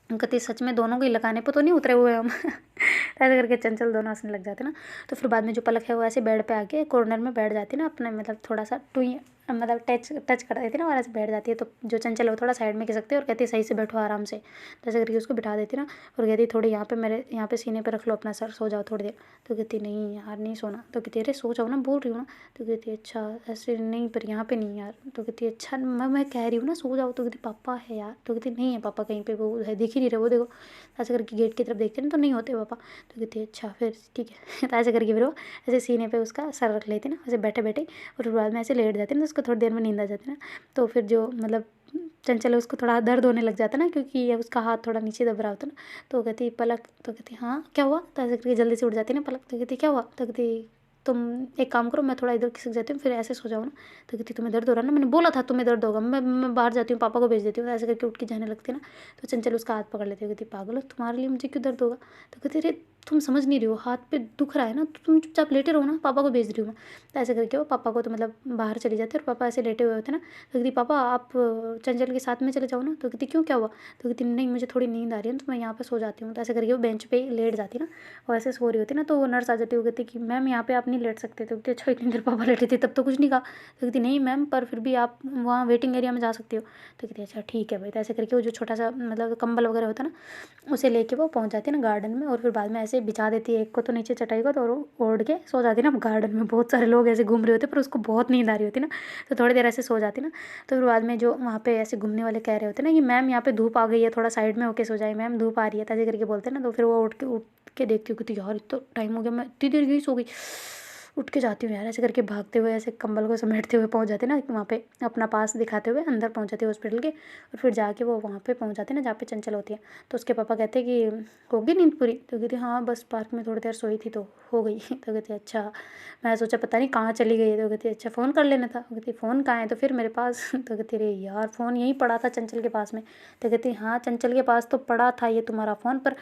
कहती सच में दोनों को ही लगाने पर तो नहीं उतरे हुए हम ऐसे करके चंचल दोनों हंसने लग जाते ना। तो फिर बाद में जो पलक है वो ऐसे बेड पे आके कॉर्नर में बैठ जाती ना, अपने मतलब थोड़ा सा टुई मतलब टच कर देती ना, और ऐसे बैठ जाती है। तो जो चंचल है वो थोड़ा साइड में खिसकती है और कहती है सही से बैठो आराम से। तो ऐसे करके उसको बिठा देती ना, और कहती थोड़ी यहाँ पे मेरे यहाँ पे सीने पे रख लो अपना सर, सो जाओ थोड़ी देर। तो कहती नहीं यार नहीं सोना। तो कहती अरे सो जाओ ना, बोल रही हूँ ना। तो कहती अच्छा ऐसे नहीं पर यहाँ पे नहीं यार। तो कहती अच्छा मैं कह रही हूँ ना सो जाओ। तो कहती पापा है यार। तो कहती नहीं है पापा कहीं पे, वो है दिख ही नहीं रहे वो देखो। ऐसे करके गेट की तरफ देखते ना तो नहीं होते पापा। तो कहती अच्छा फिर ठीक है। तो ऐसे करके फिर वो ऐसे सीने पे उसका सर रख लेती ना ऐसे बैठे बैठे, और फिर बाद में ऐसे लेट जाते ना, तो उसको थोड़ी देर में नींद आ जाती ना। तो फिर जो मतलब चंचल है उसको थोड़ा दर्द होने लग जाता ना, क्योंकि ये उसका हाथ थोड़ा नीचे दब रहा होता ना। तो कहती पलक। तो कहती हाँ क्या हुआ। तो ऐसे करके जल्दी से उठ जाती ना पलक। तो कहती क्या हुआ। तो कहती तुम एक काम करो मैं थोड़ा इधर खिसक जाती हूँ फिर ऐसे सो जाओ ना। तो कहती तुम्हें दर्द हो रहा है ना, मैंने बोला था तुम्हें दर्द होगा, मैं बाहर जाती हूँ पापा को भेज देती हूँ। ऐसे करके उठ के जाने लगती है ना। तो चंचल उसका हाथ पकड़ लेती है, कहती पागल हो तुम्हारे लिए मुझे क्यों दर्द होगा। तो कहती अरे तुम समझ नहीं रही हो, हाथ पे दुख रहा है ना, तो तुम चुपचाप लेटे रहो ना, पापा को भेज रही हूँ मैं। तो ऐसे करके वो पापा को तो मतलब बाहर चली जाती है और पापा ऐसे लेटे हुए होते ना। तो कहती पापा आप चंचल के साथ में चले जाओ ना। तो कहती क्यों क्या हुआ। तो कहती नहीं मुझे थोड़ी नींद आ रही है तो मैं यहाँ पे सो जाती हूँ। तो ऐसे करके वो बेंच पे लेट जाती ना, और ऐसे सो रही होती ना, तो वो नर्स आ जाती है, वो कहती कि मैम यहाँ पे आप नहीं लेट सकते। तो कहती अच्छा इतनी देर पापा लेटे थे तब तो कुछ नहीं कहा। तो कहती नहीं मैम पर फिर भी आप वहाँ वेटिंग एरिया में जा सकती हो। तो कहती अच्छा ठीक है भाई। तो ऐसे करके वो जो छोटा सा मतलब कंबल वगैरह होता है ना, उसे लेके वो पहुँच जाती है ना गार्डन में, और फिर बाद में ऐसे बिछा देती है एक को तो नीचे चटाई को, तो ओढ़ के सो जाती है ना। गार्डन में बहुत सारे लोग ऐसे घूम रहे होते पर उसको बहुत नींद आ रही होती ना, तो थोड़ी देर ऐसे सो जाती ना। तो फिर बाद में जो वहाँ पे ऐसे घूमने वाले कह रहे होते ना कि मैम यहाँ पे धूप आ गई है, थोड़ा साइड में होके सो जाए मैम, धूप आ रही है, तो ऐसे करके बोलते ना। तो फिर वो उठ के देखती हूँ कि यार इतना टाइम हो गया, मैं इतनी देर गई सो गई। उठ के जाती हूँ यार, ऐसे करके भागते हुए ऐसे कंबल को समेटते हुए पहुँच जाते ना वहाँ पे, अपना पास दिखाते हुए अंदर पहुँच जाती है हॉस्पिटल के। और फिर जाके वो वहाँ पे पहुँच जाते ना जहाँ पे चंचल होती है। तो उसके पापा कहते कि होगी नींद पूरी। तो कहती हाँ बस पार्क में थोड़ी देर सोई थी तो हो गई। तो कहती अच्छा मैं सोचा पता नहीं कहाँ चली गई है। तो कहती अच्छा फ़ोन कर लेना था। कहती फ़ोन कहाँ है। तो फिर मेरे पास। तो कहती अरे यार फ़ोन यहीं पड़ा था चंचल के पास में। तो कहती हाँ चंचल के पास तो पड़ा था ये तुम्हारा फ़ोन, पर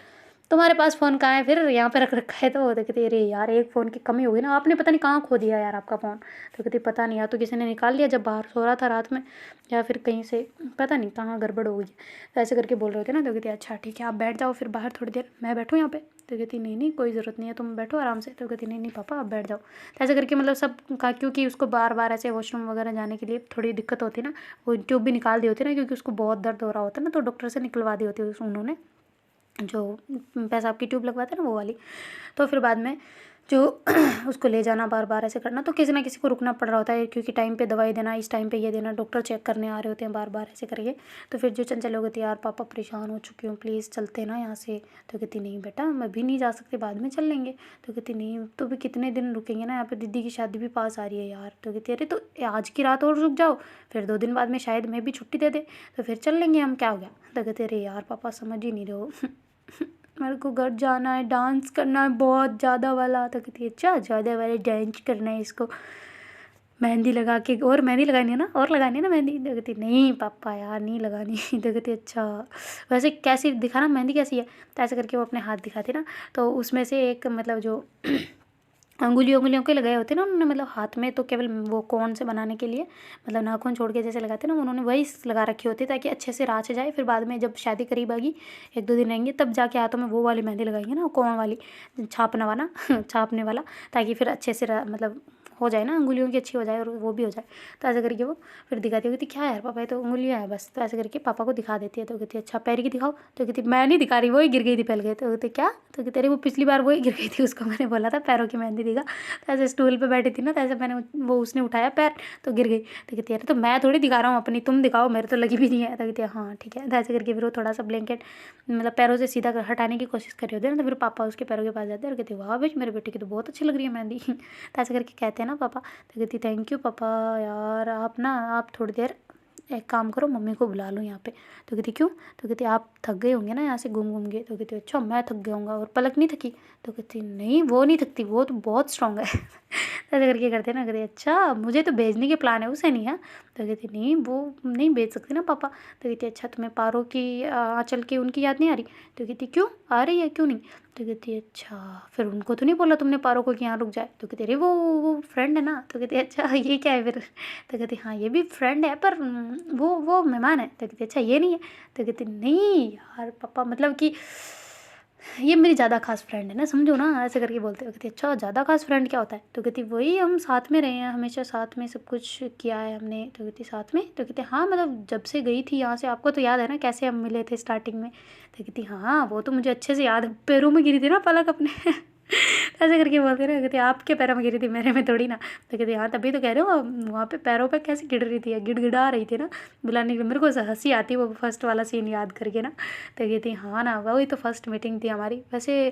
तुम्हारे पास फ़ोन कहाँ है फिर, यहाँ पे रख रखा है। तो कहती अरे यार एक फ़ोन की कमी होगी ना, आपने पता नहीं कहाँ खो दिया यार आपका फ़ोन। तो कहती पता नहीं, या तो किसी ने निकाल लिया जब बाहर सो रहा था रात में, या फिर कहीं से पता नहीं कहाँ गड़बड़ हो गई। तो ऐसे करके बोल रहे थे ना। तो कहती अच्छा ठीक है आप बैठ जाओ फिर बाहर थोड़ी देर, मैं बैठूँ यहाँ पे। तो कहती नहीं नहीं कोई ज़रूरत नहीं है तुम बैठो आराम से। तो कहती नहीं नहीं पापा आप बैठ जाओ। तो ऐसे करके मतलब सब का, क्योंकि उसको बार बार ऐसे वॉशरूम वगैरह जाने के लिए थोड़ी दिक्कत होती ना, वो ट्यूब भी निकाल दी होती ना, क्योंकि उसको बहुत दर्द हो रहा होता ना, तो डॉक्टर से निकलवा दी होती उन्होंने, जो पेशाब की ट्यूब लगवाते हैं ना वो वाली। तो फिर बाद में जो उसको ले जाना बार बार ऐसे करना, तो किसी ना किसी को रुकना पड़ रहा होता है, क्योंकि टाइम पे दवाई देना, इस टाइम पे ये देना, डॉक्टर चेक करने आ रहे होते हैं बार बार ऐसे करके। तो फिर जो चंचल लोग होती है यार पापा परेशान हो चुकी हूँ प्लीज़ चलते ना यहाँ से। तो कहती नहीं बेटा मैं भी नहीं जा सकती, बाद में चल लेंगे। तो कहती नहीं तो भी कितने दिन रुकेंगे ना, यहाँ पे दीदी की शादी भी पास आ रही है यार। तो कहती अरे तो आज की रात और रुक जाओ, फिर 2 दिन बाद में शायद मैं भी छुट्टी दे दे, तो फिर चल लेंगे हम, क्या हो गया। तो कहते अरे यार पापा समझ ही नहीं रहे हो मेरे को घर जाना है, डांस करना है बहुत ज़्यादा वाला। तो कहती है अच्छा ज़्यादा वाला डांस करना है इसको, मेहंदी लगा के, और मेहंदी लगानी है ना, और लगानी है ना मेहंदी। तो कहती नहीं पापा यार नहीं लगानी। तो कहती अच्छा वैसे कैसी दिखाना मेहंदी कैसी है। तो ऐसे करके वो अपने हाथ दिखाती ना, तो उसमें से एक मतलब जो अंगुलियों के लगाए होते ना उन्होंने, मतलब हाथ में तो केवल वो कोन से बनाने के लिए, मतलब नाखून छोड़ के जैसे लगाते ना, उन्होंने वही लगा रखे होते ताकि अच्छे से राच जाए। फिर बाद में जब शादी करीब आएगी, 1-2 दिन रहेंगे, तब जाके हाथों में वो वाली मेहंदी लगाएंगे ना, कोन वाली, छापने वाला छापने वाला, ताकि फिर अच्छे से मतलब हो जाए ना, अंगुलियों की अच्छी हो जाए और वो भी हो जाए। तो ऐसे करके वो फिर दिखाती होती, क्या यार पापा ये तो उंगलियाँ है बस। तो ऐसे करके पापा को दिखा देती है। तो कहती है अच्छा पैर की दिखाओ। तो कहती मैं नहीं दिखा रही, वही गिर गई थी पहले गए। तो कहते क्या। तो कहते अरे वो पिछली बार वही गिर गई थी, उसको मैंने बोला था पैरों की मेहंदी दिखा। तो ऐसे स्टूल पे बैठी थी ना, तो ऐसे मैंने वो उसने उठाया पैर तो गिर गई। तो कहती है अरे तो मैं थोड़ी दिखा रहा हूँ अपनी, तुम दिखाओ, मेरे तो लगी भी नहीं है। तो कहती है हाँ ठीक है। तो ऐसे करके फिर वो थोड़ा सा ब्लैंकेट मतलब पैरों से सीधा हटाने की कोशिश कर रही होती है ना, तो फिर पापा उसके पैरों के पास जाते हैं और कहते हैं वाह भाई मेरे बेटे की तो बहुत अच्छी लग रही है मेहंदी। तो ऐसे करके कहते हैं ना पापा। तो कहती थैंक यू पापा यार, आप ना आप थोड़ी देर एक काम करो, मम्मी को बुला लो यहाँ पे। तो कहती क्यों। तो कहती आप थक गए होंगे ना यहाँ से घूम घूम के। तो कहती अच्छा मैं थक गया हूँगा, और पलक नहीं थकी। तो कहती नहीं वो नहीं थकती, वो तो बहुत स्ट्रांग है। ऐसे करके करते ना, कहते अच्छा मुझे तो भेजने के प्लान है, उसे नहीं है। तो कहती नहीं वो नहीं भेज सकती ना पापा। तो कहती अच्छा तुम्हें पारो की आँचल की उनकी याद नहीं आ रही। तो कहती क्यों आ रही है, क्यों नहीं। तो कहती अच्छा फिर उनको तो नहीं बोला तुमने पारो को कि यहाँ रुक जाए। तो कहती अरे वो फ्रेंड है ना। तो कहती अच्छा ये क्या है फिर। तो कहती हाँ ये भी फ्रेंड है पर वो मेहमान है। तो कहती अच्छा ये नहीं है। तो कहती नहीं यार पापा मतलब कि ये मेरी ज़्यादा खास फ्रेंड है ना, समझो ना। ऐसे करके बोलते हो। कहती अच्छा ज़्यादा खास फ्रेंड क्या होता है। तो कहती वही हम साथ में रहे हैं हमेशा, साथ में सब कुछ किया है हमने। तो कहती साथ में। तो कहती हाँ मतलब जब से गई थी यहाँ से, आपको तो याद है ना कैसे हम मिले थे स्टार्टिंग में। तो कहती हाँ वो तो मुझे अच्छे से याद है, पैरों में गिरी थी ना पलक अपने। ऐसे करके बोलते ना, कहते आपके पैरों में गिरी थी मेरे में थोड़ी ना। तो कहते हाँ तभी तो कह रहे हो, वहाँ पे पैरों पे कैसे गिर रही थी, गिड़गिड़ा रही थी ना बुलाने के। मेरे को हंसी आती वो फर्स्ट वाला सीन याद करके ना। तो कहती हाँ ना वही तो फर्स्ट मीटिंग थी हमारी, वैसे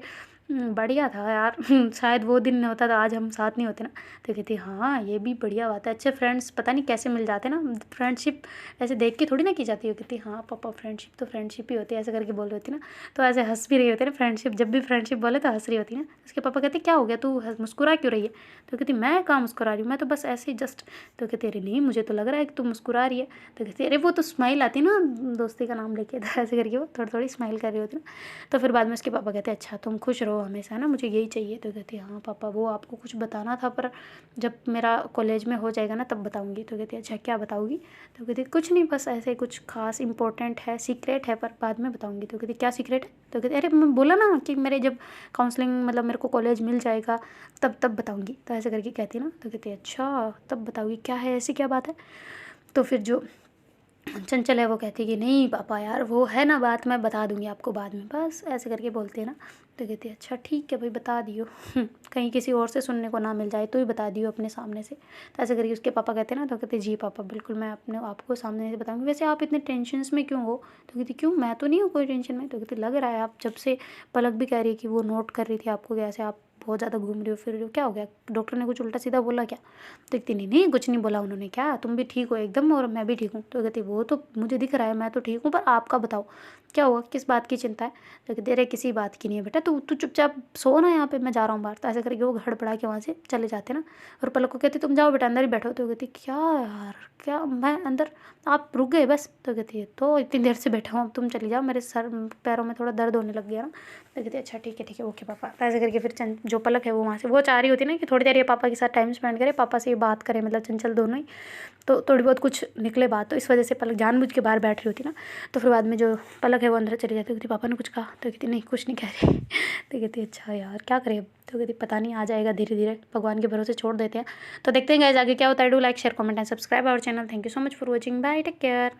बढ़िया था यार। शायद वो दिन नहीं होता तो आज हम साथ नहीं होते ना। तो कहती हाँ ये भी बढ़िया बात है, अच्छे फ्रेंड्स पता नहीं कैसे मिल जाते ना, फ्रेंडशिप ऐसे देख के थोड़ी ना की जाती है। कहती हाँ पापा फ्रेंडशिप तो फ्रेंडशिप ही होती है, ऐसे करके बोल रही होती ना। तो ऐसे हंस भी रही होती है ना, फ्रेंडशिप जब भी फ्रेंडशिप बोले तो हंस रही होती है ना। उसके पापा कहते क्या हो गया तू मुस्कुरा क्यों रही है। तो कहती मैं कहाँ मुस्कुरा रही हूँ, मैं तो बस ऐसे ही जस्ट। तो कहती अरे नहीं मुझे तो लग रहा है कि तू मुस्कुरा रही है। तो कहती अरे वो तो स्माइल आती ना दोस्ती का नाम लेके। तो ऐसे करके वो थोड़ी थोड़ी स्माइल कर रही होती ना। तो फिर बाद में उसके पापा कहते अच्छा तुम खुश रहो हमेशा ना, मुझे यही चाहिए। तो कहती हाँ पापा वो आपको कुछ बताना था, पर जब मेरा कॉलेज में हो जाएगा ना तब बताऊँगी। तो कहती अच्छा क्या बताऊँगी। तो कहती कुछ नहीं बस ऐसे कुछ खास इंपॉर्टेंट है, सीक्रेट है पर बाद में बताऊँगी। तो कहती क्या सीक्रेट है। तो कहती अरे मैं बोला ना कि मेरे जब काउंसलिंग मतलब मेरे को कॉलेज मिल जाएगा तब बताऊँगी। तो ऐसे करके कहती ना। तो कहती अच्छा तब बताऊँगी, क्या है ऐसी क्या बात है। तो फिर जो चंचल है वो कहती कि नहीं पापा यार वो है ना बात, मैं बता दूंगी आपको बाद में, बस ऐसे करके बोलते हैं ना। तो कहती है अच्छा ठीक है भाई बता दियो। कहीं किसी और से सुनने को ना मिल जाए तो ही बता दियो अपने सामने से। तो ऐसे करके उसके पापा कहते हैं ना। तो कहते जी पापा बिल्कुल मैं अपने आपको सामने से बताऊंगी, वैसे आप इतने टेंशन में क्यों हो। तो कहती क्यों मैं तो नहीं हूँ कोई टेंशन में। तो कहती लग रहा है आप जब से पलक भी कह रही है कि वो नोट कर रही थी आपको कैसे आप बहुत ज़्यादा घूम रही हो फिर रही हो, क्या हो गया डॉक्टर ने कुछ उल्टा सीधा बोला क्या। तो कहती नहीं नहीं कुछ नहीं बोला उन्होंने, क्या तुम भी ठीक हो एकदम और मैं भी ठीक हूँ। तो कहती वो तो मुझे दिख रहा है मैं तो ठीक हूँ, पर आपका बताओ क्या हुआ, किस बात की चिंता है। तो कहते अरे किसी बात की नहीं है बेटा, तू तू चुपचाप सो ना यहाँ पे, मैं जा रहा हूँ बाहर। तो ऐसे करके वो हड़बड़ा के वहाँ से चले जाते ना। और पलक को कहती तुम जाओ बेटा अंदर ही बैठो। तो कहती क्या यार क्या मैं अंदर, आप रुक गए बस। तो कहती है तो इतनी देर से बैठा हूँ, अब तुम चली जाओ, मेरे सर पैरों में थोड़ा दर्द होने लग गया ना। तो कहती अच्छा ठीक है ओके पापा। तो ऐसे करके फिर जो पलक है वो वहाँ से वो चाह रही होती ना कि थोड़ी देर ये पापा के साथ टाइम स्पेंड करे, पापा से ये बात करे, मतलब चंचल दोनों ही, तो थोड़ी बहुत कुछ निकले बात। तो इस वजह से पलक जानबूझ के बाहर बैठ रही होती ना। तो फिर बाद में जो पलक है वो अंदर चली जाती, कहती पापा ने कुछ कहा। तो कहती नहीं कुछ नहीं कह रही। तो कहती अच्छा यार क्या करे अब। तो कहती पता नहीं आ जाएगा धीरे धीरे, भगवान के भरोसे छोड़ देते हैं। तो देखते हैं गाइस आगे क्या होता है। Do like share comment and subscribe our channel. Thank you so much for watching, bye take care.